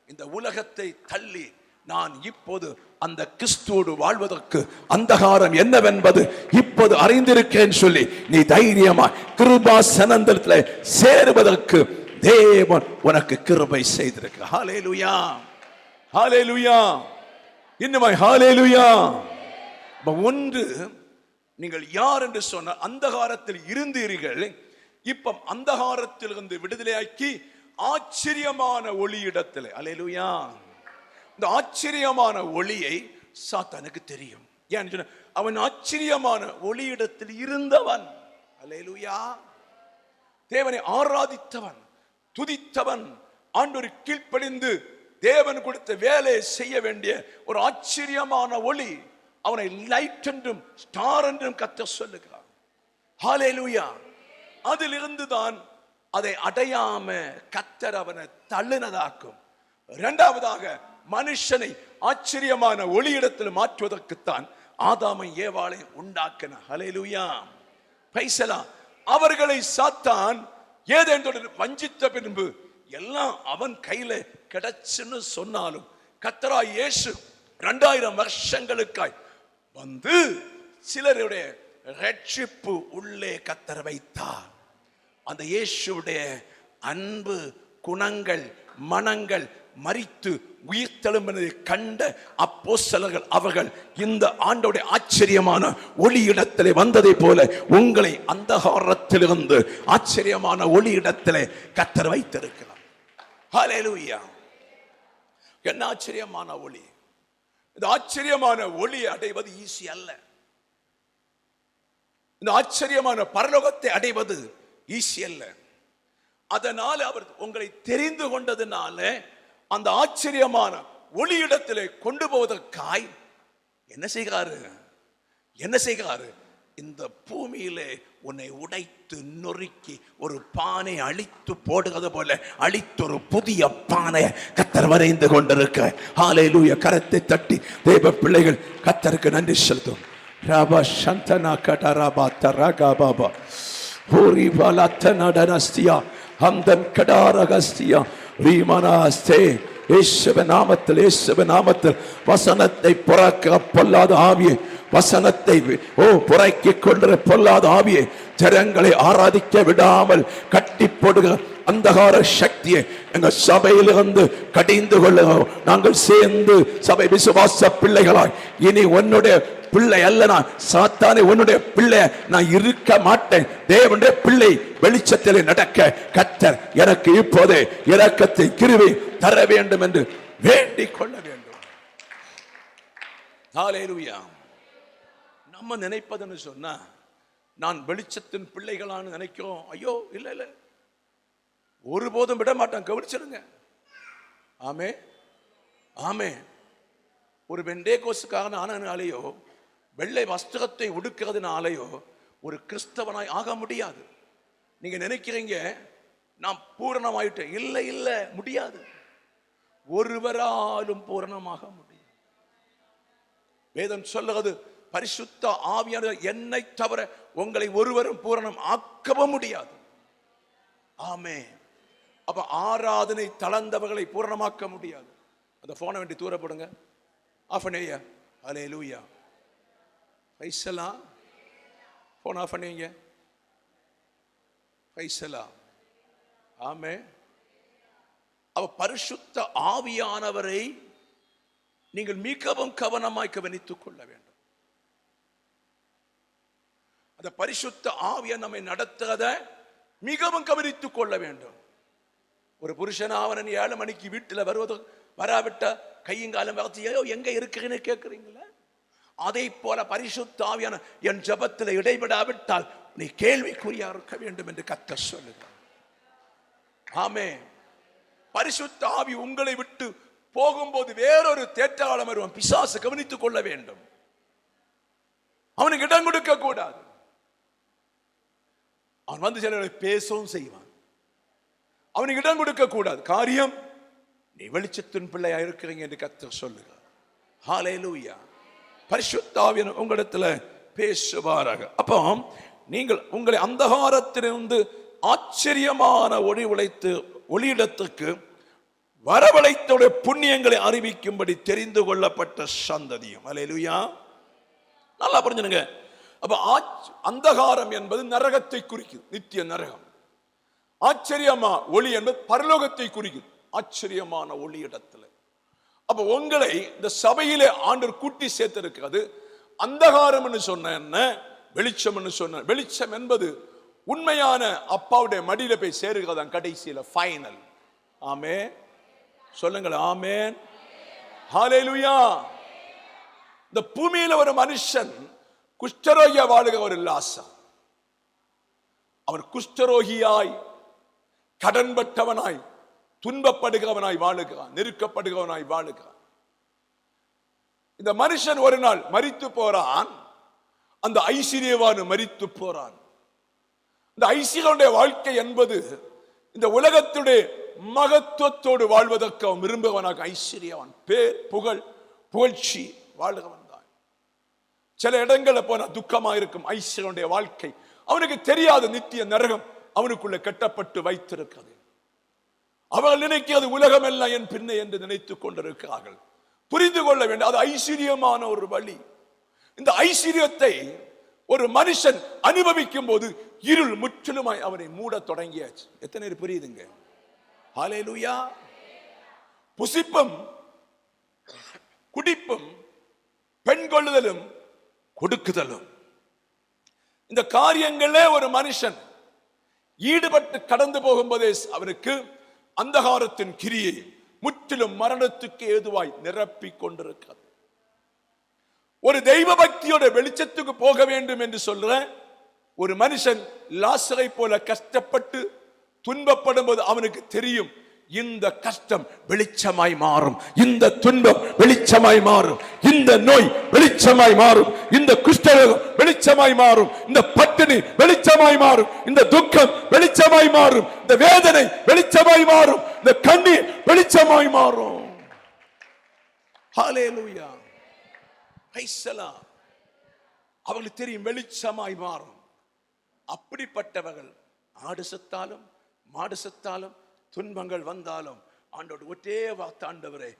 இந்த உலகத்தை தள்ளி நான் இப்போது அந்த கிறிஸ்துவோடு வாழ்வதற்கு அந்தகாரம் என்னவென்பது இப்போது அறிந்திருக்கேன் சொல்லி நீ தைரியமாய் கிருபாசனத்தில் சேருவதற்கு தேவன் உனக்கு கிருபை செய்திருக்க. ஹல்லேலூயா. ஹல்லேலூயா. இன்னுமாய் ஹல்லேலூயா. ஒன்று, நீங்கள் யார் என்று சொன்ன அந்தகாரத்தில் இருந்தீர்கள், இப்ப அந்தகாரத்தில் இருந்து விடுதலையாக்கி ஆச்சரியமான ஒளியிடத்தில். அல்லேலூயா. இந்த ஆச்சரியமான ஒளியை சாத்தானுக்கு தெரியும். ஏன்னு சொன்ன, அவன் ஆச்சரியமான ஒளியிடத்தில் இருந்தவன். அல்லேலூயா. தேவனை ஆராதித்தவன், துதித்தவன், ஆண்டவர் கீழ்ப்படிந்து தேவன் கொடுத்த வேலையை செய்ய வேண்டிய ஒரு ஆச்சரியமான ஒளி. அவனை லைட் என்றும் ஸ்டார் என்றும் கர்த்தர் சொல்லுகிறார். ஹல்லேலூயா. அதிலிருந்து தான் அதை அடையாம கர்த்தர் அவனை தள்ளினதாக்கும். இரண்டாவதாக, மனுஷனை ஆச்சரியமான ஒளியிடத்தில் மாற்றுவதற்குத்தான் ஆதாமை ஏவாளை உண்டாக்கின. ஹல்லேலூயா. Praise the Lord. அவர்களை சாத்தான் ஏதேன் தோட்டத்தில் வஞ்சித்த பின்பு எல்லாம் அவன் கையில கிடைச்சுன்னு சொன்னாலும், கர்த்தராகிய இயேசு 2000 வருஷங்களுக்காய் வந்து சிலருடைய ரட்சிப்பு உள்ளே கர்த்தர் வைத்தார். அந்த இயேசுடைய அன்பு குணங்கள் மனங்கள் மரித்து உயிர்த்தெழும்பினதை கண்ட அப்போஸ்தலர்கள் அவர்கள் இந்த ஆண்டவருடைய ஆச்சரியமான ஒளியிடத்திலே வந்ததை போல உங்களை அந்தகாரத்திலிருந்து ஆச்சரியமான ஒளியிடத்திலே கர்த்தர் வைத்திருக்கிறார். ஹல்லேலூயா. என்ன ஆச்சரியமான ஒளி! இந்த ஆச்சரியமான ஒளி அடைவது ஈஸி அல்ல. இந்த ஆச்சரியமான பரலோகத்தை அடைவது ஈஸி அல்ல. அதனால அவர் உங்களை தெரிந்து கொண்டதுனால அந்த ஆச்சரியமான ஒளியிடத்திலே கொண்டு போவதற்காய் என்ன செய்கிறாரு? இந்த பூமியிலே உன்னை உடைத்து நொறுக்கி ஒரு பானை அழித்து போடுகிறது போல அழித்து ஒரு புதிய பானை கர்த்தர் வரைந்து கொண்டிருக்க. ஹல்லேலூயா. கரத்தை தட்டி தேவ பிள்ளைகள் கர்த்தருக்கு நன்றி செலுத்தும். ராபா சந்தனா கட்டராபா தரகா பாபா ஹோரி வாலத்தனடனஸ்தியா ஹம்தன் கடாரகஸ்தியா ரீமனாஸ்தே. இயேசுவின் நாமத்தில் வசனத்தை புறக்க பொல்லாத ஆவியே, வசனத்தை புறக்கிக் கொள்கிற பொல்லாத ஆவியே, ஜனங்களை ஆராதிக்க விடாமல் கட்டி போடுகிற அந்தகார சக்தியை எங்க சபையிலிருந்து கடிந்து கொள்ள நாங்கள் சேர்ந்து சபை விசுவாச பிள்ளைகளாய் இனி உன்னுடைய பிள்ளை அல்ல நான், சாத்தானே உன்னுடைய பிள்ளை நான் இருக்க மாட்டேன். தேவனுடைய பிள்ளை வெளிச்சத்திலே நடக்க கர்த்தர் எனக்கு இப்போதே இரக்கத்தை கிருபை தர வேண்டும் என்று வேண்டிக் கொள்ள வேண்டும். ஹல்லேலூயா. நம்ம நினைப்பதுன்னு சொன்னா, நான் வெளிச்சத்தின் பிள்ளைகளான்னு நினைக்கிறோம். ஐயோ இல்ல இல்ல, ஒருபோதும் விட மாட்டான். கவனிச்சிருங்க. ஆமே ஆமே. ஒரு பெண்டேகோஸ்துக்காரன் ஆனனாலேயோ வெள்ளை வஸ்திரத்தை உடுக்கிறதுனாலேயோ ஒரு கிறிஸ்தவனாய் ஆக முடியாது. நீங்க நினைக்கிறீங்க நான் பூரணமாயிட்டேன். இல்லை இல்லை, முடியாது. ஒருவராலும் பூரணமாக முடியாது. வேதம் சொல்லுகிறது, பரிசுத்த ஆவியானவர் என்னை தவிர உங்களை ஒருவரும் பூரணம் ஆக்கவும் முடியாது. ஆமே. அப்ப ஆராதனை தளர்ந்தவர்களை பூரணமாக்க முடியாது. அந்த போனை வேண்டி தூரப்படுங்க. ஆஃப் பண்ணேயா. Hallelujah. Praise the Lord. Phone off பண்ணீங்க. Praise the Lord. ஆமே. அவ பரிசுத்த ஆவியானவரை நீங்கள் மிகவும் கவனமாய் கவனித்துக் கொள்ள வேண்டும். அந்த பரிசுத்த ஆவியானவர் நம்மை நடத்துவத மிகவும் கவனித்துக் கொள்ள வேண்டும். ஒரு புருஷனாவன் 7 மணிக்கு வீட்டில் வருவது வராவிட்ட கையங்காலம் வளர்த்தியோ எங்க இருக்கிறேன்னு கேட்கிறீங்களா? அதை போல பரிசுத்த ஆவியான என் ஜபத்தில் இடைபடாவிட்டால் நீ கேள்விக்குறியா இருக்க வேண்டும் என்று கர்த்தர் சொல்லுகிறார். ஆமே. பரிசுத்த ஆவி உங்களை விட்டு போகும்போது வேறொரு தேற்றாளம் வருவான். பிசாசு கவனித்துக் கொள்ள வேண்டும். அவனுக்கு இடம் கொடுக்க கூடாது. அவன் வந்து சிலரை பேசவும் செய்வான். அவனுக்கு இடம் கொடுக்க கூடாது. காரியம், நீ வெளிச்சத்தின் பிள்ளையா இருக்கிறீங்க என்று கர்த்தர் சொல்லுகிறார். ஹல்லேலூயா. பரிசுத்த ஆவியானவர் உங்களிடத்துல பேசுவாராக. அப்போ நீங்கள் உங்களை அந்தகாரத்திலிருந்து ஆச்சரியமான ஒளியிடத்துக்கு வரவழைத்தோடைய புண்ணியங்களை அறிவிக்கும்படி தெரிந்து கொள்ளப்பட்ட சந்ததியும். ஹல்லேலூயா. நல்லா புரிஞ்சுனுங்க. அப்ப அந்தகாரம் என்பது நரகத்தை குறிக்குது, நித்திய நரகம். ஆச்சரியமா ஒளி என்பது பரலோகத்தை குறிக்குது, ஆச்சரியமான ஒளியிடத்துல. அப்ப உங்களை இந்த சபையிலே ஆண்டவர் கூட்டி சேர்த்திருக்கிறது. அந்தகாரம் என்று சொன்ன என்ன, வெளிச்சம் என்று சொன்ன, வெளிச்சம் என்பது உண்மையான அப்பாவுடைய மடியில போய் சேருகிறதான் கடைசியில ஃபைனல். ஆமென். சொல்லுங்கள் ஆமென். ஹல்லேலூயா. இந்த பூமியில ஒரு மனுஷன் குஷ்டரோகியா வாழுகிறவர் இல்ல ஆசா. அவர் குஷ்டரோகியாய், கடன்பட்டவனாய், துன்பப்படுகிறவனாய் வாழுகிறான், நெருக்கப்படுகிறவனாய் வாழுகிறான். இந்த மனுஷன் ஒரு நாள் மரித்து போறான். அந்த ஐஸ்வர்யவான் மரித்து போறான். இந்த ஐஸ்வர்யனுடைய வாழ்க்கை என்பது இந்த உலகத்துடைய மகத்துவத்தோடு வாழ்வதற்கு அவன் விரும்புவனாக ஐஸ்வர்யவான், பேர் புகழ் புகழ்ச்சி வாழ்கிறவன் தான். சில இடங்களில் போன துக்கமா இருக்கும் ஐஸ்வர்யனுடைய வாழ்க்கை. அவனுக்கு தெரியாத நித்திய நரகம் அவனுக்குள்ள கட்டப்பட்டு வைத்திருக்கிறது. அவர்கள் நினைக்கிறது உலகம் எல்லாம் என் பின்னை என்று நினைத்துக் கொண்டிருக்கிறார்கள். புரிந்து கொள்ள வேண்டும், அது ஐஸ்வர்யமான ஒரு வழி. இந்த ஐஸ்வர்யத்தை ஒரு மனுஷன் அனுபவிக்கும் போது இருள் முற்றிலுமாய் அவனை மூட தொடங்கியாச்சு. எத்தனை பேர் புரியுதுங்க? ஹல்லேலூயா. புசிப்பும் குடிப்பும் பெண் கொள்ளுதலும் கொடுக்குதலும், இந்த காரியங்களே ஒரு மனுஷன் ஈடுபட்டு கடந்து போகும்போதே அவனுக்கு அந்தகாரத்தின் கிரியை முற்றிலும் மரணத்துக்கு ஏதுவாய் நிரப்பி கொண்டிருக்கிறது. ஒரு தெய்வ பக்தியோட வெளிச்சத்துக்கு போக வேண்டும் என்று சொல்ற ஒரு மனுஷன் லாசரை போல கஷ்டப்பட்டு துன்பப்படும் போது அவனுக்கு தெரியும், இந்த கஷ்டம் வெளிச்சமாய் மாறும், இந்த துன்பம் வெளிச்சமாய் மாறும், இந்த நோய் வெளிச்சமாய் மாறும், இந்த குஷ்டரோகம் வெளிச்சமாய் மாறும், இந்த பட்டினி வெளிச்சமாய் மாறும், இந்த துக்கம் வெளிச்சமாய் மாறும், இந்த வேதனை வெளிச்சமாய் மாறும், இந்த கண்ணீர் வெளிச்சமாய் மாறும். ஹல்லேலூயா. அவர்களுக்கு தெரியும் வெளிச்சமாய் மாறும். அப்படிப்பட்டவர்கள் ஆடு செத்தாலும் மாடு செத்தாலும் துன்பங்கள் வந்தாலும் ஆண்டோடு ஒரே வார்த்தை, ஆண்டவரே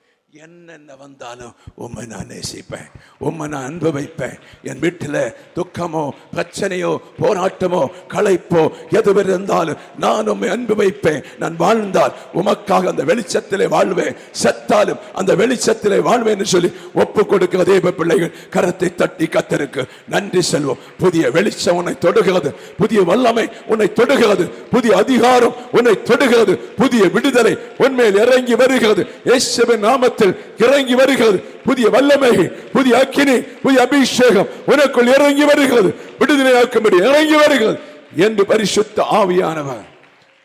என்னென்ன வந்தாலும் உம்மை நான் நேசிப்பேன், உம்மை நான் அன்பு வைப்பேன். என் வீட்டில் துக்கமோ பிரச்சனையோ போராட்டமோ களைப்போ எது இருந்தாலும் நான் உம்மை அன்பு வைப்பேன். நான் வாழ்ந்தால் உமக்காக அந்த வெளிச்சத்திலே வாழ்வேன், செத்தாலும் அந்த வெளிச்சத்திலே வாழ்வேன் என்று சொல்லி ஒப்பு கொடுக்கிற தேவ பிள்ளைகள் கரத்தை தட்டி கர்த்தருக்கு நன்றி செல்வோம். புதிய வெளிச்சம் உன்னை தொடுகிறது, புதிய வல்லமை உன்னை தொடுகிறது, புதிய அதிகாரம் உன்னை தொடுகிறது, புதிய விடுதலை உன்மேல் இறங்கி வருகிறது. இயேசுவின் நாமத்தில் இறங்கி வருகிறது. புதிய வல்லமை, புதிய அக்கினி, புதிய அபிஷேகம் உனக்குள் இறங்கி வருகிறது. விடுதலையாக்கும்படி இறங்கி வருகிறது என்று பரிசுத்த ஆவியானவர்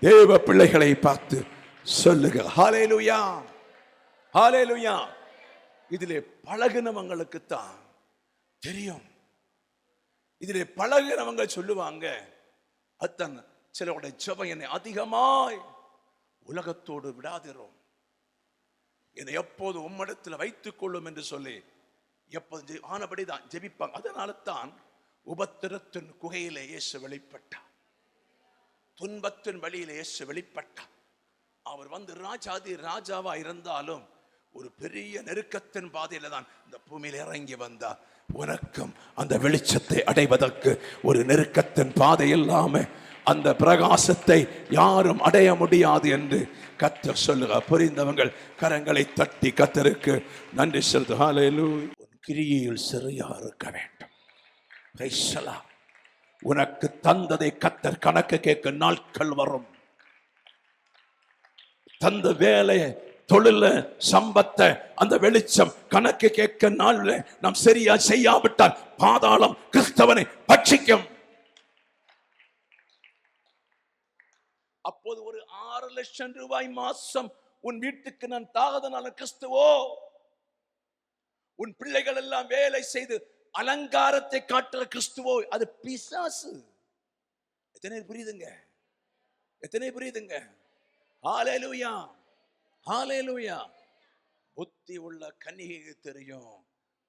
தேவ பிள்ளைகளை பார்த்து சொல்லுகிறார். ஹல்லேலூயா, ஹல்லேலூயா. இதிலே பழகினவங்களுக்கு தான் தெரியும். இதிலே பழகினவங்க சொல்லுவாங்க, அத்தன் சிலருடைய ஜெபம் என்னை அதிகமாய் உலகத்தோடு விடாதிரும், என்னை எப்போது உம்மிடத்தில் வைத்துக் கொள்ளும் என்று சொல்லி எப்போது ஆனபடிதான் ஜெபிப்பாங்க. அதனால தான் உபத்திரத்தின் குகையிலே இயேசு வெளிப்பட்டார், துன்பத்தின் வழியிலே இயேசு வெளிப்பட்டார். அவர் வந்து ராஜாதி ராஜாவா இருந்தாலும் ஒரு பெரிய நெருக்கத்தின் பாதையில தான் இந்த பூமியில் இறங்கி வந்தார். உனக்கும் அந்த வெளிச்சத்தை அடைவதற்கு ஒரு நெருக்கத்தின் பாதை இல்லாம அந்த பிரகாசத்தை யாரும் அடைய முடியாது என்று கர்த்தர் சொல்லுகிறார். புரிந்தவங்கள் கரங்களை தட்டி கர்த்தருக்கு நன்றி செலுத்து. ஹல்லேலூயா. உன் கிரியையில் சரியா இருக்க வேண்டும். உனக்கு தந்ததை கர்த்தர் கணக்கு கேட்க நாட்கள் வரும். தந்த வேலையை, தொழில, சம்பத்தை, அந்த வெளிச்சம் கணக்கு கேட்க நாள்ல நாம் சரியா செய்யாவிட்டால் பாதாளம் கிறிஸ்தவனை பட்சிக்கும். அப்போது ஒரு 6 லட்சம் ரூபாய் மாசம் உன் வீட்டுக்கு நான் தாகதனால கிறிஸ்துவோ, உன் பிள்ளைகள் எல்லாம் வேலை செய்து அலங்காரத்தை காட்டுற கிறிஸ்துவோ, அது பிசாசு. எத்தனை புரியுதுங்க? எத்தனை புரியுதுங்க? ஹல்லேலூயா, ஹல்லேலூயா. புத்தி உள்ள கன்னிகைக்கு தெரியும்,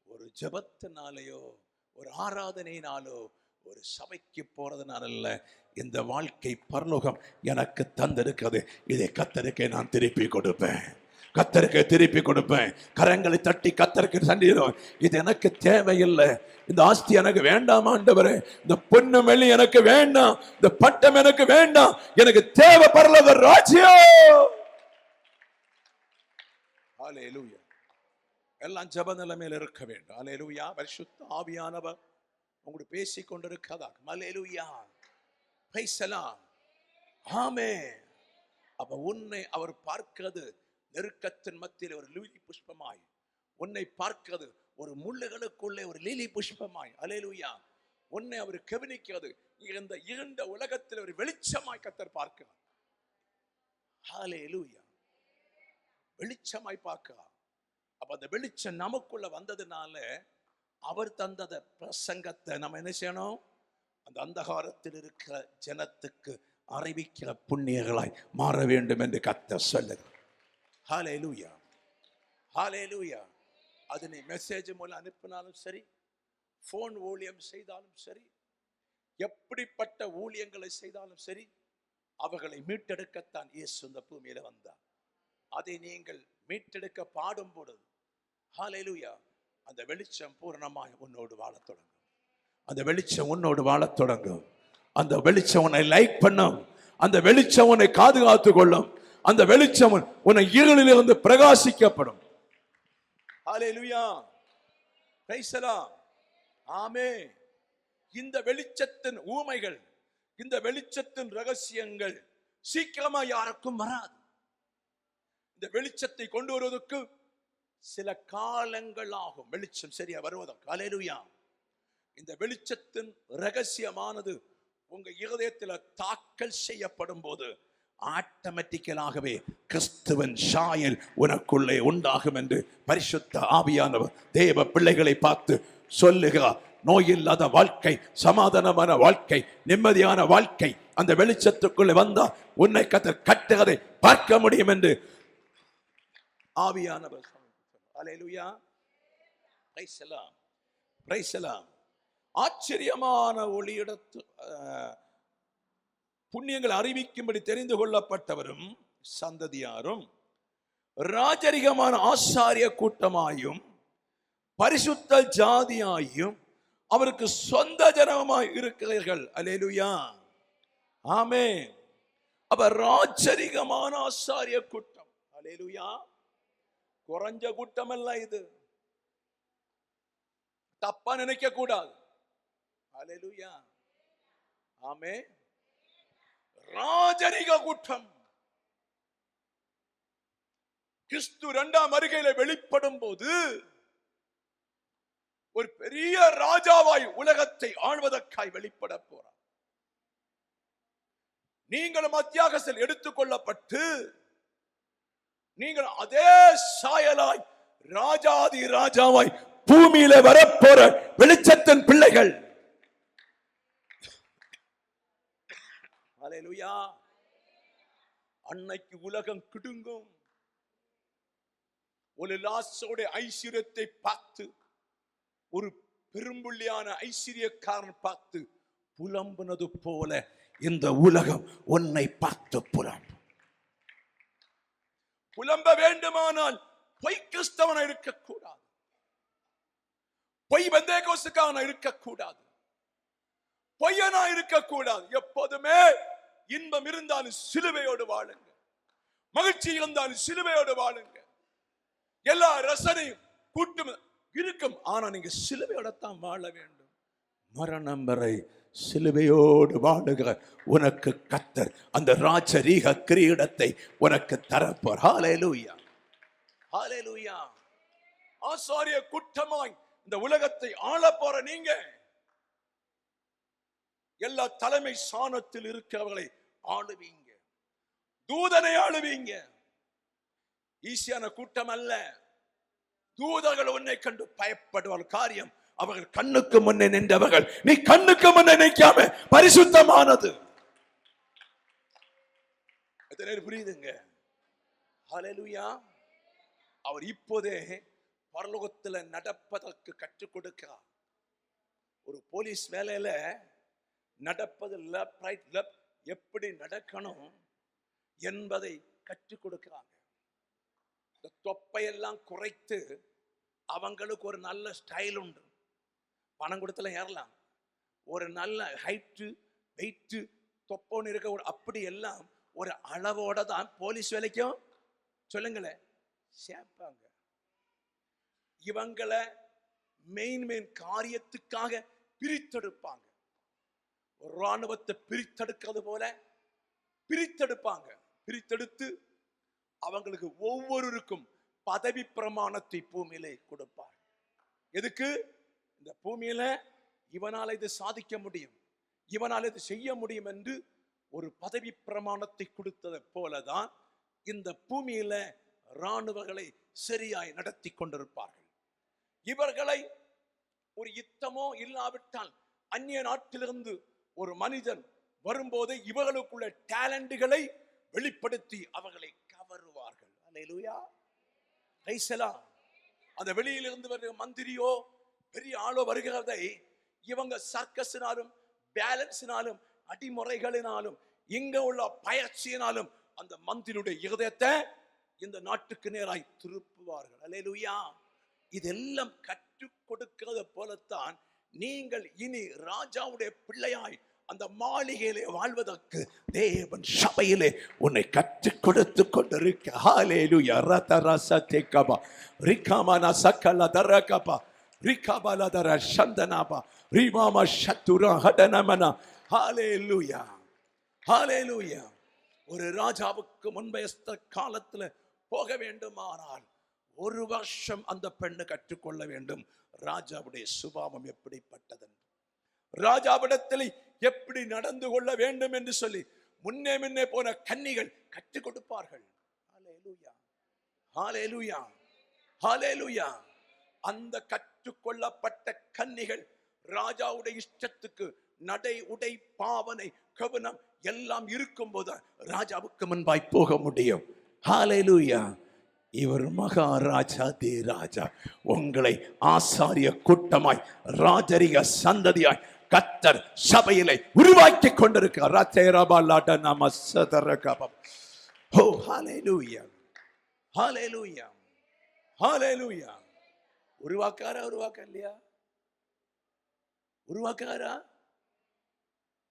ஒரு ஜெபத்தினாலேயோ ஒரு ஆராதனையினாலோ ஒரு சபைக்கு போறதுனால அல்ல, இந்த வாழ்க்கை பரலோகம் எனக்கு தந்திருக்கிறது. இதை கர்த்தருக்கு நான் திருப்பி கொடுப்பேன், கர்த்தருக்கு திருப்பி கொடுப்பேன். கரங்களை தட்டி கர்த்தருக்கு சண்டிடும். இது எனக்கு தேவையில்லை, இந்த ஆஸ்தி எனக்கு வேண்டாம் ஆண்டவரே, இந்த பொண்ணு வெள்ளி எனக்கு வேண்டாம், இந்த பட்டம் எனக்கு வேண்டாம், எனக்கு தேவை பரலோக ராஜ்யம். ஹல்லேலூயா. எல்லாம் ஜெப நிலைமையில் இருக்க வேண்டும். ஹல்லேலூயா. பரிசுத்த ஆவியானவர் உங்களோடு பேசிக் கொண்டிருக்கிறதா? ஹல்லேலூயா. Praise the Lord. ஆமென். அப்ப உன்னை அவர் பார்க்கிறது நெருக்கத்தின் மத்தியில் ஒரு லீலி புஷ்பமாய், உன்னை பார்க்கிறது ஒரு முள்ளுகளுக்குள்ளே ஒரு லீலி புஷ்பமாய். அல்லேலூயா. உன்னை அவர் கவனிக்கிறது இந்த இருண்ட உலகத்தில் ஒரு வெளிச்சமாய் கர்த்தர் பார்க்கிறார். ஹல்லேலூயா. வெளிச்சமாய் பார்க்கிறார். அப்ப அந்த வெளிச்சம் நமக்குள்ள வந்ததுனால அவர் தந்தத பிரசங்கத்தை நம்ம என்ன செய்யணும்? அந்த அந்தகாரத்தில் இருக்கிற ஜனத்துக்கு அறிவிக்கிற புண்ணியர்களாய் மாற வேண்டும் என்று கர்த்தர் சொல்லுகிறார். ஹல்லேலூயா. ஹல்லேலூயா. அது நீ மெசேஜ் மூலம் அனுப்பினாலும் சரி, போன் ஊழியம் செய்தாலும் சரி, எப்படிப்பட்ட ஊழியங்களை செய்தாலும் சரி, அவர்களை மீட்டெடுக்கத்தான் இயேசு இந்த பூமியில வந்தார். அதை நீங்கள் மீட்டெடுக்க பாடும் பொழுது ஹல்லேலூயா, அந்த வெளிச்சம் பூரணமாய் உன்னோடு வாழத் தொடங்கும். அந்த வெளிச்சம் உன்னோடு வாழத் தொடங்கும். அந்த வெளிச்சம் உன்னை லைக் பண்ணும். அந்த வெளிச்சம் உன்னை பாதுகாத்துக் கொள்ளும். அந்த வெளிச்சம் உன்னை இருளிலிருந்து பிரகாசிக்கப்படும். ஹல்லேலூயா. Praise the Lord. ஆமென். இந்த வெளிச்சத்தின் ஊமைகள், இந்த வெளிச்சத்தின் ரகசியங்கள் சீக்கிரமா யாருக்கும் வராது. இந்த வெளிச்சத்தை கொண்டு வருவதற்கு சில காலங்கள் ஆகும். வெளிச்சம் சரியா வருவதற்கு. ஹல்லேலூயா. இந்த வெளிச்சத்தின் ரகசியமானது உங்க இருதயத்தில் தாக்கல் செய்யப்படும் போது ஆட்டோமேட்டிக்கலாகவே கிறிஸ்துவின் சாயல் உனக்குள்ளே உண்டாகும் என்று பரிசுத்த ஆவியானவர் தேவ பிள்ளைகளை பார்த்து சொல்லுகிறார். நோயில்லாத வாழ்க்கை, சமாதானமான வாழ்க்கை, நிம்மதியான வாழ்க்கை அந்த வெளிச்சத்துக்குள்ளே வந்தால் உன்னை கர்த்தர் கட்டுவதை பார்க்க முடியும் என்று ஆவியானவர். Hallelujah. Praise the Lord. Praise the Lord. ஆச்சரியமான ஒளியிடத்து புண்ணியங்கள் அறிவிக்கும்படி தெரிந்து கொள்ளப்பட்டவரும் சந்ததியாரும் ராஜரிகமான ஆசாரிய கூட்டமாயும் பரிசுத்த ஜாதியாயும் அவருக்கு சொந்த ஜனமாய் இருக்கிறீர்கள். அல்லேலூயா. ஆமென். அப்ப ராஜரிகமான ஆசாரிய கூட்டம். அல்லேலூயா. குறைஞ்ச கூட்டம் அல்ல இது. தப்பா நினைக்க கூடாது. அல்லேலூயா. ஆமென். ராஜரிக கூட்டம். கிறிஸ்து இரண்டாம் வருகையில வெளிப்படும் போது ஒரு பெரிய ராஜாவாய் உலகத்தை ஆள்வதற்காய் வெளிப்பட போறார். நீங்களும் அத்தியாகத்தில் எடுத்துக் கொள்ளப்பட்டு நீங்கள் அதே சாயலாய் ராஜாதி ராஜாவாய் பூமியில வரப்போற வெளிச்சத்தின் பிள்ளைகள். ஹல்லேலூயா. அன்னைக்கு உலகம் கிடுங்கும். ஒரு லாசோட ஐஸ்வர்யத்தை பார்த்து, ஒரு பெரும்புள்ளியான ஐஸ்வர்யக்காரன் பார்த்து புலம்புனது போல இந்த உலகம் உன்னை பார்த்து புலம்ப வேண்டுமானால் பொய் கிறிஸ்தவனா இருக்கக்கூடாது. பொய் பெந்தேகோஸ்துக்காரனா இருக்கக்கூடாது. பொய்யனா இருக்கக்கூடாது. எப்போதுமே இன்பம் இருந்தாலும் சிலுவையோடு வாழுங்க. மகிழ்ச்சி இருந்தாலும் சிலுவையோடு வாழுங்க. எல்லா ரசனையும் கூட்டும் இருக்கும். ஆனா நீங்க சிலுவையோட தான் வாழ வேண்டும். மரணம் வரை சிலுவையோடு வாழுகிற உனக்கு கர்த்தர் அந்த ராஜரீக கிரீடத்தை உனக்கு தரப்போர். ஹல்லேலூயா. ஹல்லேலூயா. ஆசாரிய கூட்டமாய் இந்த உலகத்தை ஆள போற நீங்க எல்லா தலைமை சாணத்தில் இருக்கிறவர்களை ஆளுவீங்க. தூதனை ஆளுவீங்க. ஈஸியான கூட்டம் அல்ல. தூதர்கள் உன்னை கண்டு பயப்படுவார். காரியம் அவர்கள் கண்ணுக்கு முன்னே நின்றவர்கள். நீ கண்ணுக்கு முன்னே நிற்காம பரிசுத்தமானது. புரியுதுங்க? ஹல்லேலூயா. அவர் இப்போதே பரலோகத்தில் நடப்பதற்கு கற்றுக் கொடுக்கிறார். ஒரு போலீஸ் வேலையில நடப்பது லெஃப்ட் ரைட் லெஃப்ட் எப்படி நடக்கணும் என்பதை கற்றுக் கொடுக்கிறாங்க. இந்த தொப்பையெல்லாம் குறைத்து அவங்களுக்கு ஒரு நல்ல ஸ்டைல் உண்டு. பணம் கொடுத்தல ஏறலாம். ஒரு நல்ல ஹைட்டு வெயிட்டு தொப்போன்னு இருக்க ஒரு அப்படி எல்லாம் ஒரு அளவோட தான் போலீஸ் வேலைக்கும் சொல்லுங்களேன் சேர்ப்பாங்க. இவங்களை மெயின் காரியத்துக்காக பிரித்தெடுப்பாங்க. ஒரு ராணுவத்தை பிரித்தெடுக்கிறது போல பிரித்தெடுப்பாங்க. பிரித்தெடுத்து அவங்களுக்கு ஒவ்வொருவருக்கும் பதவி பிரமாணத்தை பூமியிலே கொடுப்பார். எதுக்கு? இந்த பூமியில இவனால் இது சாதிக்க முடியும், இவனால் இது செய்ய முடியும் என்று ஒரு பதவி பிரமாணத்தை கொடுத்ததை போலதான் இந்த பூமியில இராணுவங்களை சரியாய் நடத்தி கொண்டிருப்பார்கள். இவர்களை ஒரு யுத்தமோ இல்லாவிட்டால் அந்நிய நாட்டிலிருந்து ஒரு மனிதன் வரும்போது இவர்களுக்குள்ள டேலண்டுகளை வெளிப்படுத்தி அவர்களை கவருவார்கள். அல்லேலூயா, பிரைஸ் தி லார்ட். அந்த வெளியிலிருந்து வருகிற மந்திரியோ பெரிய ஆளோ வருகிறதை இவங்க சர்க்கஸினாலும் பேலன்ஸினாலும் அடிமுறைகளினாலும் இங்க உள்ள பயிற்சியினாலும் அந்த மந்திரியுடைய இருதயத்தை இந்த நாட்டுக்கு நேராய் திருப்புவார்கள். அல்லேலூயா. இதெல்லாம் கற்றுக் கொடுக்கிறது போலத்தான் நீங்கள் இனி ராஜாவுடைய பிள்ளையாய் அந்த மாளிகையிலே வாழ்வதற்கு தேவன் சபையிலே உன்னை கற்றுக் கொடுத்து கொண்டிருக்க. ஹல்லேலூயா. ரதரசதேகபா ரிகாமனா சக்கல தரகபா ரிகாபல தர சந்தனாபா ரிமாமா சத்துரா ஹடனமனா. ஹல்லேலூயா, ஹல்லேலூயா. ஒரு ராஜாவுக்கு முன்பயஸ்த காலத்துல போக வேண்டுமானால் 1 வருஷம் அந்த பெண்ணு கற்றுக்கொள்ள வேண்டும் ராஜாவுடைய சுபாவம் எப்படிப்பட்டது, ராஜாவிடத்தில் எப்படி நடந்து கொள்ள வேண்டும் என்று சொல்லி முன்னே போன கன்னிகள் கற்றுக் கொடுப்பார்கள். ஹல்லேலூயா, ஹல்லேலூயா, ஹல்லேலூயா. அந்த கற்றுக்கொள்ளப்பட்ட கன்னிகள் ராஜாவுடைய இஷ்டத்துக்கு நடை உடை பாவனை கவனம் எல்லாம் இருக்கும் போது ராஜாவுக்கு முன்பாய் போக முடியும். ஹல்லேலூயா. இவர் மகாராஜாதி ராஜா உங்களை ஆசாரிய கூட்டமாய் ராஜரிக சந்ததியாய் கர்த்தர் சபையிலே உருவாக்கி கொண்டிருக்கிறார். ஓ ஹல்லேலூயா, ஹல்லேலூயா, ஹல்லேலூயா. உருவாக்காரா? உருவாக்க இல்லையா? உருவாக்காரா?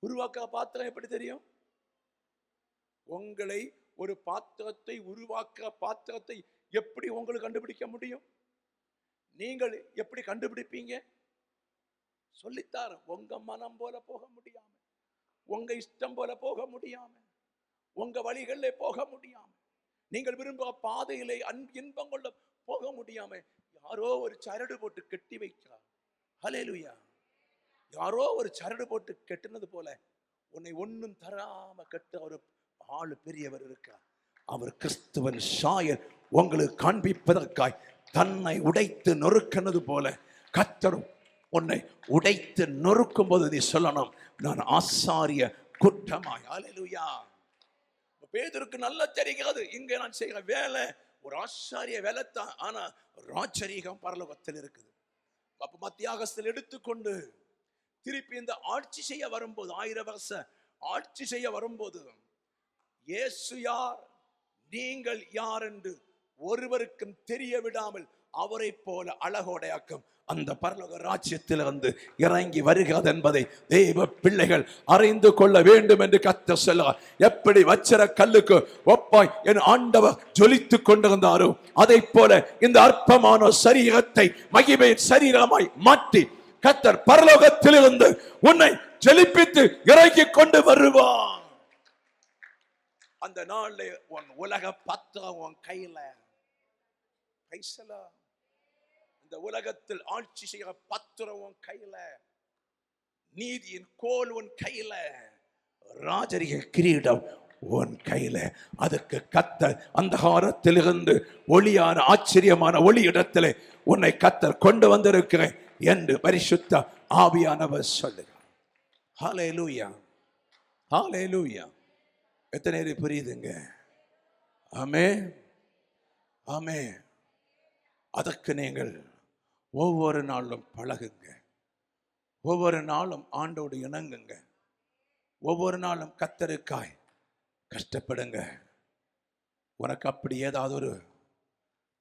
உருவாக்க பாத்திரம் எப்படி தெரியும்? உங்களை ஒரு பாத்திரத்தை உருவாக்க பாத்திரத்தை எப்படி உங்களுக்கு கண்டுபிடிக்க முடியும்? நீங்கள் எப்படி கண்டுபிடிப்பீங்க? சொல்லித்தார. உங்க மனம் போல போக முடியாம, உங்க இஷ்டம் போல போக முடியாம, உங்க வழிகளிலே போக முடியாம, நீங்கள் விரும்ப பாதையிலே இன்பம் கொள்ள போக முடியாம யாரோ ஒரு சரடு போட்டு கட்டி வைக்கிறார். ஹல்லேலூயா. யாரோ ஒரு சரடு போட்டு கட்டினது போல உன்னை ஒன்னும் தராம கட்ட ஒரு ஆளு பெரியவர் இருக்கார். அவர் கிறிஸ்துவன் சாயல் உங்களுக்கு காண்பிப்பதற்காய் தன்னை உடைத்து நொறுக்கினது போல கர்த்தரும் உன்னை உடைத்து நொறுக்கும் போது நீ சொல்லணும், நான் ஆசாரிய குற்றமாய். ஹல்லேலூயா. பேதுருக்கு நல்லா தெரிகிறது, இங்க நான் செய்கிற வேலை ஒரு ஆசாரிய வேலை தான், ஆனா ராஜரீகம் பரலோகத்தில் இருக்குது. அப்ப மத்தியாகஸ்தில் எடுத்துக்கொண்டு திருப்பி இந்த ஆட்சி செய்ய வரும்போது, 1000 வருஷ ஆட்சி செய்ய வரும்போது இயேசு யார், நீங்கள் யார் என்று ஒருவருக்கும் தெரிய விடாமல் அவரை போல அழகோடையாக்கும் அந்த பரலோக ராஜ்யத்திலிருந்து இறங்கி வருகிறது என்பதை தேவ பிள்ளைகள் அறிந்து கொள்ள வேண்டும் என்று கர்த்தர் சொல்றார். எப்படி வச்சிர கல்லுக்கு ஒப்பாய் என் ஆண்டவர் ஜொலித்துக் கொண்டிருந்தாரோ அதை போல இந்த அற்பமான சரீரத்தை மகிமை சரீரமாய் மாற்றி கர்த்தர் பரலோகத்திலிருந்து உன்னை ஜொலிப்பித்து இறங்கி கொண்டு வருவார். அந்த நாள்ல உன் உலக பத்திரம் உன் கையில. இந்த உலகத்தில் ஆட்சி செய்கிற பத்திரம் உன் கையில, நீதியின் கோல் உன் கையில, ராஜரிக கிரீடம் உன் கையில. அதுக்கு கர்த்தர் அந்தகாரத்திலிருந்து ஒளியான ஆச்சரியமான ஒளி இடத்திலே உன்னை கர்த்தர் கொண்டு வந்திருக்கிறேன் என்று பரிசுத்த ஆவியானவர் சொல்லுகிறார். ஹல்லேலூயா, ஹல்லேலூயா. எத்தனை பேர் புரியுதுங்க? ஆமென், ஆமென். அதற்கு நீங்கள் ஒவ்வொரு நாளும் பழகுங்க, ஒவ்வொரு நாளும் ஆண்டோடு இணங்குங்க, ஒவ்வொரு நாளும் கர்த்தருக்காய் கஷ்டப்படுங்க. உனக்கு அப்படி ஏதாவது ஒரு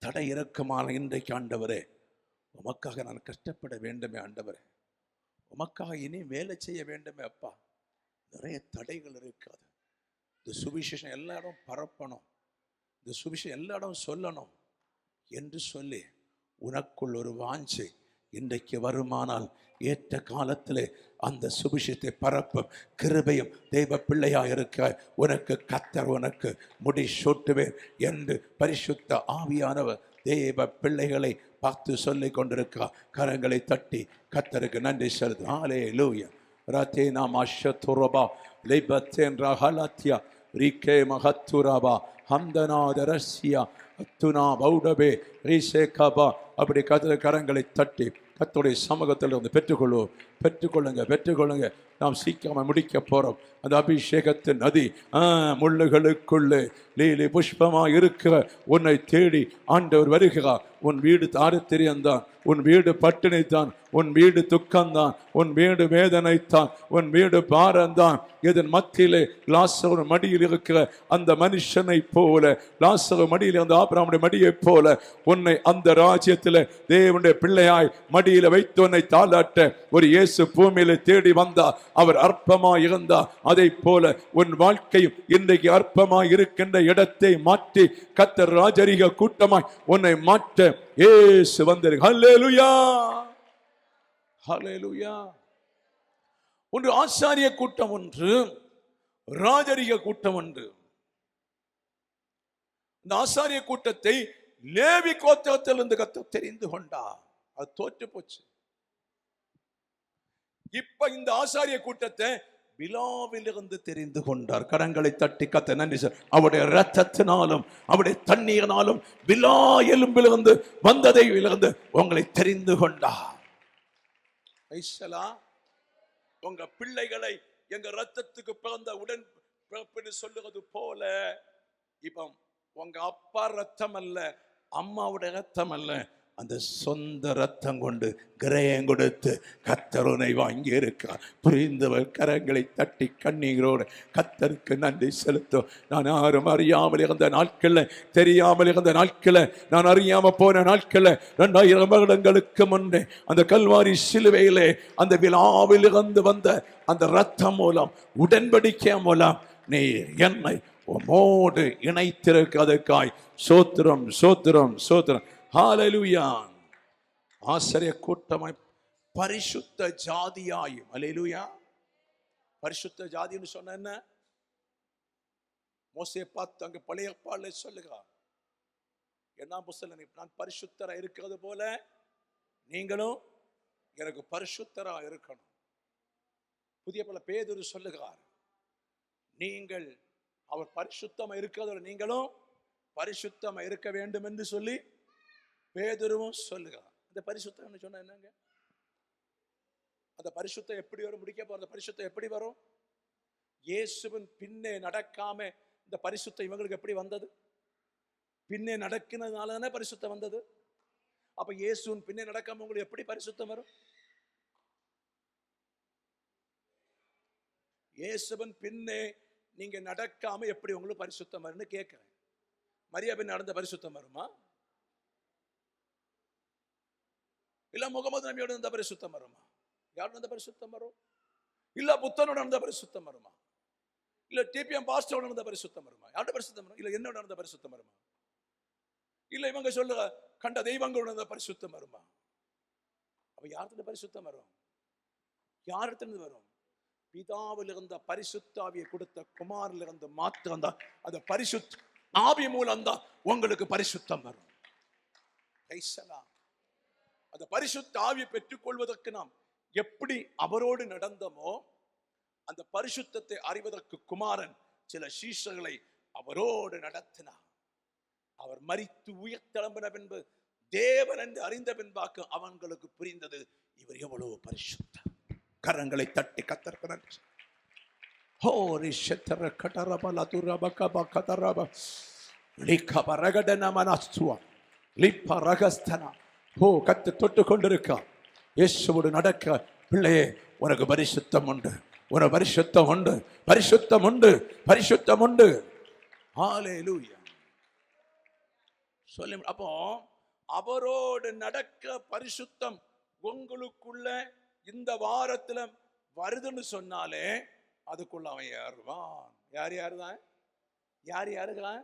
தடை இருக்குமான இன்றைக்கு ஆண்டவரே, உமக்காக நான் கஷ்டப்பட வேண்டுமே ஆண்டவரே, உமக்காக இனி வேலை செய்ய வேண்டுமே அப்பா, நிறைய தடைகள் இருக்காது. இந்த சுவிசேஷம் எல்லா இடம் பரப்பணும், இந்த சுவிசேஷம் எல்லா இடம் சொல்லணும் என்று சொல்லி உனக்குள் ஒரு வாஞ்சை இன்றைக்கு வருமானால் ஏற்ற காலத்திலே அந்த சுபிஷத்தை பரப்பும் கிருபையும் தெய்வ பிள்ளையாக இருக்க உனக்கு கத்தர் உனக்கு முடி சூட்டுவேன் என்று பரிசுத்த ஆவியானவர் தேவ பிள்ளைகளை பார்த்து சொல்லிக் கொண்டிருக்கிறார். கரங்களை தட்டி கத்தருக்கு நன்றி செலுத்து. ஹல்லேலூயா. ரத்தேனா மாஷத்துரபா லைபத்தேன் ரஹலத்யா ரிகே மஹத்துரபா ஹம்தனாதரஸ்யா அத்துனா பௌடபே ரீசேகபா. அப்படி கரங்களை தட்டி கர்த்தருடைய சமூகத்தில் வந்து பெற்றுக்கொள்ளுங்க. நாம் சீக்கிரமாக முடிக்க போறோம். அந்த அபிஷேகத்தின் நதி முள்ளுகளுக்குள்ளே லீலி புஷ்பமாக இருக்கிற உன்னை தேடி ஆண்டவர் வருகிறார். உன் வீடு தாரித்திரியம்தான், உன் வீடு பட்டினித்தான், உன் வீடு துக்கம்தான், உன் வீடு வேதனைத்தான், உன் வீடு பாரம்தான். இதன் மத்தியிலே லாசரு மடியில் இருக்கிற அந்த மனுஷனை போல, லாசரு மடியில் அந்த ஆபிரகாமுடைய மடியை போல உன்னை அந்த ராஜ்யத்தில் தேவனுடைய பிள்ளையாய் மடியில் வைத்து உன்னை தாளாட்ட ஒரு இயேசு பூமியில தேடி வந்தார். அவர் அற்பமாய் இருந்தார். அதை போல உன் வாழ்க்கையும் இன்றைக்கு அற்பமாய் இருக்கின்ற இடத்தை மாற்றி கர்த்தர் ராஜரிக கூட்டமாய் உன்னை மாற்ற இயேசு வந்தார். ஹல்லேலூயா, ஹல்லேலூயா. ஒன்று ஆசாரிய கூட்டம், ஒன்று ராஜரிக கூட்டம். ஒன்று இந்த ஆசாரிய கூட்டத்தை லேவி கோத்திரத்திலிருந்து கர்த்தர் தெரிந்து கொண்டார். அது தோற்று போச்சு. இப்ப இந்த ஆசாரிய கூட்டத்தை விழாவிலிருந்து தெரிந்து கொண்டார். கரங்களை தட்டி கத்த நன்றி சார். அவருடைய ரத்தத்தினாலும் அவருடைய தண்ணீரினாலும் விழா எலும்பிலிருந்து வந்ததை இருந்து உங்களை தெரிந்து கொண்டார். உங்க பிள்ளைகளை எங்க ரத்தத்துக்கு பிறந்த உடன் பிறப்பு சொல்லுவது போல, இப்ப உங்க அப்பா ரத்தம் அல்ல, அம்மாவுடைய ரத்தம் அல்ல, அந்த சொந்த ரத்தம் கொண்டு கிரயம் கொடுத்து கத்தருனை வாங்கி இருக்கார். புரிந்தவர் கரங்களை தட்டி கண்ணீரோடு கத்தருக்கு நன்றி செலுத்தும். நான் யாரும் அறியாமல் இருந்த நாட்கள்ல, தெரியாமல் இருந்த நாட்கள்ல, நான் அறியாம போன நாட்கள்ல 2000 வருடங்களுக்கு முன்னே அந்த கல்வாரி சிலுவையிலே அந்த விழாவில் இருந்து வந்த அந்த ரத்தம் மூலம், உடன்படிக்கை மூலம் நீ என்னை உம்மோடு இணைத்திருக்கிறதுக்காய் சோத்திரம் சோத்திரம் சோத்திரம். ஹல்லேலூயா. ஆசாரிய கூட்டமாய் பரிசுத்த ஜாதியாயும். ஹல்லேலூயா. பரிசுத்த ஜாதின்னு சொன்ன என்ன? மோசேயை பார்த்து அங்க பழைய ஏற்பாடுல சொல்லுகிறார், என்ன புத்தகம், நான் பரிசுத்தரா இருக்கிறது போல நீங்களும் எனக்கு பரிசுத்தரா இருக்கணும். புதிய பல பேதுரு சொல்லுகிறார், நீங்கள் அவர் பரிசுத்தமா இருக்கிறதோட நீங்களும் பரிசுத்தமா இருக்க வேண்டும் என்று சொல்லி பேதுருவும் சொல்லுகிறார். அந்த பரிசுத்தம் சொன்னா என்னங்க? அந்த பரிசுத்தம் எப்படி வரும்? முடிக்க போற அந்த பரிசுத்தம் எப்படி வரும்? இயேசுவின் பின்னே நடக்காம இந்த பரிசுத்தம் இவங்களுக்கு எப்படி வந்தது? பின்னே நடக்கிறதுனால தானே பரிசுத்தம் வந்தது. அப்ப இயேசுவின் பின்னே நடக்காம உங்களுக்கு எப்படி பரிசுத்தம் வரும்? இயேசுவின் பின்னே நீங்க நடக்காம எப்படி உங்களுக்கு பரிசுத்தம் வரும்னு கேட்கிறேன். மரியா பின் நடந்த பரிசுத்தம் வருமா? இல்ல முகமது நபியோட இருந்த பரிசுத்தம் வருமா? யாரோட இருந்த பரிசுத்தம் வரும்? இல்ல புத்தனோட இருந்த பரிசுத்தம் வருமா? இல்ல டிபிஎம் பாஸ்டரோட இருந்த பரிசுத்தம் வருமா? யாரோட பரிசுத்தம் வரும்? இல்ல என்னோட இருந்த பரிசுத்தம் வருமா? இல்ல இவங்க சொல்லுங்க கண்ட தெய்வங்களோட இருந்த பரிசுத்தம் வருமா? அப்ப யார்கிட்ட பரிசுத்தம் வரும்? யார்கிட்ட வரும்? பிதாவில் இருந்த பரிசுத்த ஆவியை கொடுத்த குமாரில் இருந்து மாத்திரம் தான் அந்த பரிசுத்த ஆவி மூலம் தான் உங்களுக்கு பரிசுத்தம் வரும். அந்த பரிசுத்த ஆவியை பெற்றுக் கொள்வதற்கு நாம் எப்படி அவரோடு நடந்தோமோ, அந்த பரிசுத்தத்தை அறிவதற்கு குமாரன் சில சீஷர்களை அவரோடு நடத்தினார். அவர் மரித்து உயிர்த்தெழும்பின பின்பு தேவன் என்று அறிந்த பின்பாக்கு அவங்களுக்கு புரிந்தது இவர் எவ்வளவு பரிசுத்தர். கரங்களை தட்டி கத்தருக்கு நன்றி. ஹோரி ஷத்தர கட்டரப லதுரப கப கதரப லிகப ரகடன மனஸ்துவ லிப்ப ரகஸ்தனா. ஓ கத்து தொட்டு கொண்டிருக்கா. இயேசுவோடு நடக்க பிள்ளையே, உனக்கு பரிசுத்தம் உண்டு, உனக்கு பரிசுத்தம் உண்டு, பரிசுத்தம் உண்டு, பரிசுத்தம் உண்டு. ஹல்லேலூயா. சொல்லி அப்போ அவரோடு நடக்க பரிசுத்தம் உங்களுக்குள்ள இந்த வாரத்துல வருதுன்னு சொன்னாலே அதுக்குள்ள அவன் ஏறுவான். யாருதான்? யாருதான்?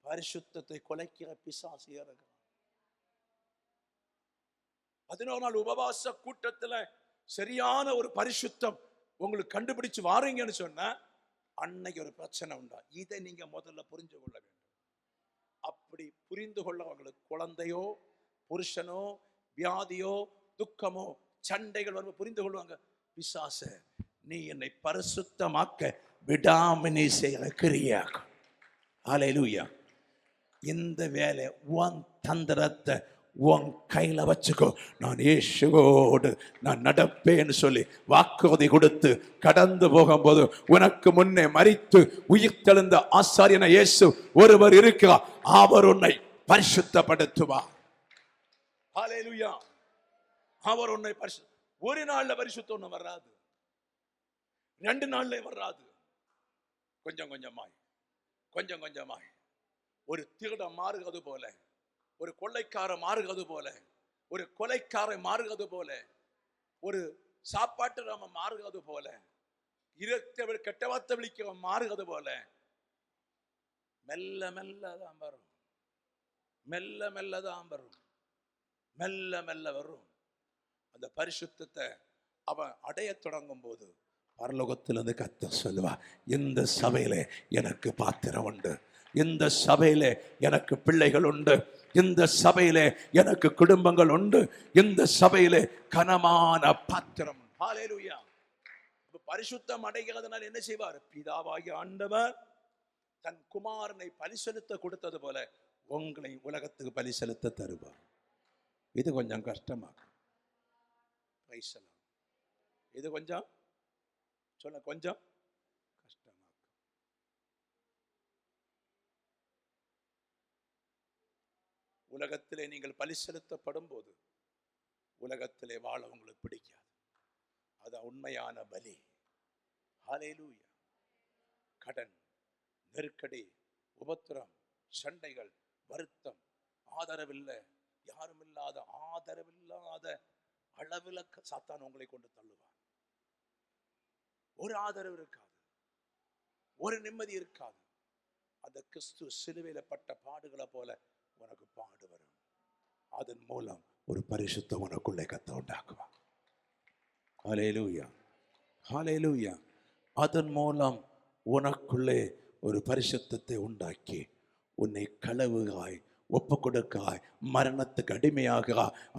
பரிசுத்தத்தை கொலைக்கிற பிசாசு ஏறுகிறான். 11 நாள் உபவாச கூட்டத்துல சரியான ஒரு பரிசுத்தம் உங்களுக்கு கண்டுபிடிச்சு வாரீங்கன்னு சொன்னா அன்னைக்கு ஒரு பிரச்சனை உண்டா. இதை நீங்க முதல்ல புரிஞ்சு கொள்ள வேண்டும். அப்படி புரிந்து கொள்ள அவங்களுக்கு குழந்தையோ புருஷனோ வியாதியோ துக்கமோ சண்டைகள் வரும் புரிந்து கொள்வாங்க. பிசாச, நீ என்னை பரிசுத்தமாக்க விடாமனே செய்யற கிரியாக்கும். ஹல்லேலூயா. இந்த வேலை உன் தந்திரத்தை உன் கையில வச்சுக்கோ. நான் இயேசுவோடு நான் நடப்பேன்னு சொல்லி வாக்குறுதி கொடுத்து கடந்து போகும்போது உனக்கு முன்னே மரித்து உயிர்த்தெழுந்த ஆசாரியன இயேசு ஒருவர் இருக்கிறார். அவர் உன்னை பரிசுத்தப்படுத்துவார். ஹல்லேலூயா. அவர் உன்னை ஒரு நாள்ல பரிசுத்தம் ஒண்ணு வராது, 2 நாள்ல வராது. கொஞ்சம் கொஞ்சமாய் ஒரு திருடன் மாறுகிறது போல, ஒரு கொள்ளைக்காரன் மாறுகிறது போல, ஒரு கொலைக்காரன் மாறுகிறது போல, ஒரு சாப்பாட்டு நாம மாறுகிறது போல, கெட்ட வார்த்தை விழிக்க மாறுகிறது போல மெல்ல மெல்ல தான் வரும். மெல்ல வரும். அந்த பரிசுத்தத்தை அவன் அடைய தொடங்கும் போது பரலோகத்திலிருந்து கர்த்தர் சொல்லுவா, இந்த சபையில எனக்கு பாத்திரம் உண்டு, இந்த சபையில எனக்கு பிள்ளைகள் உண்டு, இந்த சபையில எனக்கு குடும்பங்கள் உண்டு, இந்த சபையில கனமான பாத்திரம். ஹல்லேலூயா. பரிசுத்தம் அடைகிறதுனால என்ன செய்வார்? பிதாவாகிய ஆண்டவர் தன் குமாரனை பலி செலுத்த கொடுத்தது போல உங்களை உலகத்துக்கு பலி செலுத்த தருவார். இது கொஞ்சம் கஷ்டமாகும். இது கொஞ்சம் கொஞ்சம் கஷ்டமாகும். உலகத்திலே நீங்கள் பலி செலுத்தப்படும் போது உலகத்திலே வாழ உங்களுக்கு பிடிக்காது. அது உண்மையான பலி. ஹல்லேலூயா. கடன், நெருக்கடி, உபத்திரம், சண்டைகள், வருத்தம், ஆதரவில்லை, யாரும் இல்லாத ஆதரவில்லாத அளவில் சாத்தான் உங்களை கொண்டு தள்ளுவார். ஒரு ஆதரவு இருக்காது, ஒரு நிம்மதி இருக்காது. அந்த கிறிஸ்து சிலுவையில பட்ட பாடுகளை போல உனக்கு பாடு வரும். அதன் மூலம் ஒரு பரிசுத்தம் உனக்குள்ளே கத்த உண்டாக்குவார். ஹல்லேலூயா. ஹல்லேலூயா. அதன் மூலம் உனக்குள்ளே ஒரு பரிசுத்தத்தை உண்டாக்கி உன்னை களவுகாய் ஒப்பு கொடுக்காய் மரணத்துக்கு அடிமையாக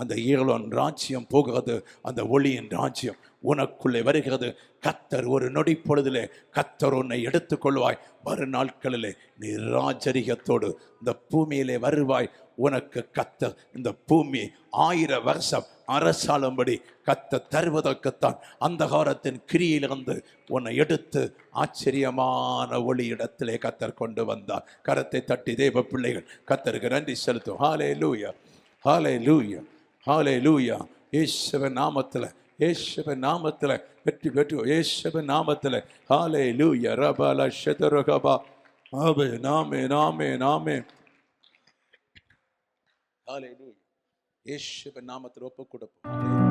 அந்த ஈழோன் ராஜ்யம் போகிறது. அந்த ஒளியின் ராஜ்யம் உனக்குள்ளே வருகிறது. கத்தர் ஒரு நொடி பொழுதிலே கத்தர் உன்னை எடுத்துக்கொள்வாய். வரும் நாட்களிலே நீ ராஜரிகத்தோடு இந்த பூமியிலே வருவாய். உனக்கு கத்தர் இந்த பூமி 1000 வருஷம் அரசாளும்படி கத்தர் தருவதற்குத்தான் அந்த காலத்தின் கிரியிலிருந்து உன்னை எடுத்து ஆச்சரியமான ஒளி இடத்திலே கத்தர் கொண்டு வந்தார். கரத்தை தட்டி தேவ பிள்ளைகள் கத்தருக்கு நன்றி செலுத்தும். ஹல்லேலூயா. ஹல்லேலூயா. ஹல்லேலூயா. இயேசுவின் நாமத்தில், இயேசுவின் நாமத்தில் வெற்றி பெற்று, இயேசுவின் நாமத்தில். ஹல்லேலூயா. ரபல ஷதரகபா. ஆமென் ஆமென் ஆமென் ஆமென். ஹல்லேலூயா. இயேசுவின் நாமத்தில் ஒப்பு கொடுப்போம்.